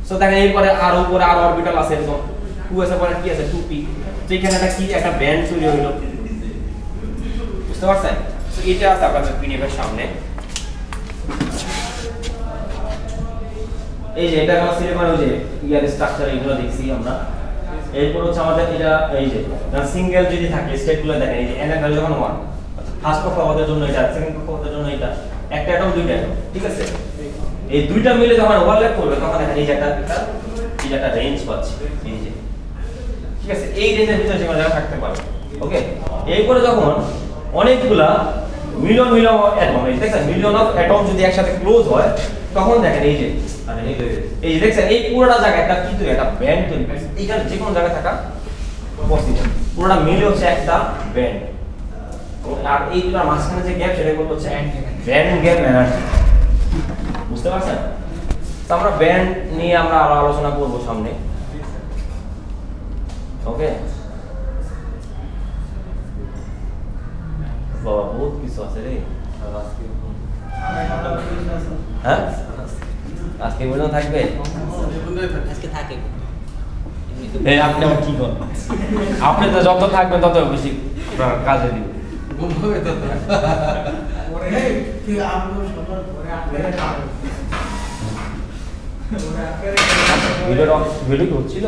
সো দেখেন এরপরে আর উপরে আর অরবিটাল আছে, এরকম 2s এর পরে কি আছে 2p, তো এখানে একটা কি একটা ব্যান্ড তৈরি হলো, বুঝতে পারছেন? সো এটা আছে আপনাদের পিডিএফ এর সামনে। এই যে এটা আমার সিলেবাস, ওই যে ইয়ার স্ট্রাকচার এগুলো দেখছি আমরা। এরপর হচ্ছে আমাদের এটা এই যে সিঙ্গেল যদি থাকে স্টেটগুলো দেখেন, এই যে n এর ভ্যালু যখন 1, ফার্স্ট কক্ষপথের জন্য এটা, সেকেন্ড কক্ষপথের জন্য এটা, একটা অ্যাটম দুইটা অ্যাটম, ঠিক আছে? এই দুইটা মিলে যখন ওভারল্যাপ করবে তখন দেখেন এই যে একটা রেঞ্জ পাচ্ছি, এই যে, ঠিক আছে? এই রেঞ্জের ভিতরে যে কোনো জায়গা থাকতে পারে, ওকে? এরপরে যখন অনেকগুলা মিলিয়ন মিলিয়ন অ্যাটম, এই দেখেন মিলিয়ন অফ অ্যাটম যদি একসাথে ক্লোজ হয় তখন দেখেন এই যে এই যে দেখছেন এই পুরোটা জায়গা একটা কি তৈরি, একটা ব্যান্ড তৈরি করছে। এইখানে যে কোনো জায়গায় থাকা পসিবল, পুরোটা মিলে হচ্ছে একটা ব্যান্ড। আর এই দুটার মাঝখানে যে গ্যাপ সেটা হচ্ছে ব্যান্ড গ্যাপ এনার্জি, বুঝতে পারছেন? তো আমরা ব্যান্ড নিয়ে আমরা আরো আলোচনা করব সামনে, ওকে? বাবা বহুত কিছু আছে রে। হ্যাঁ, আজকে পর্যন্ত থাকবে? আজকে থাকে এই আপনি আমার কি করেন? আপনি তো যত থাকবেন তত বেশি আপনার কাজে দিবে। ভিডিও কি হচ্ছিল?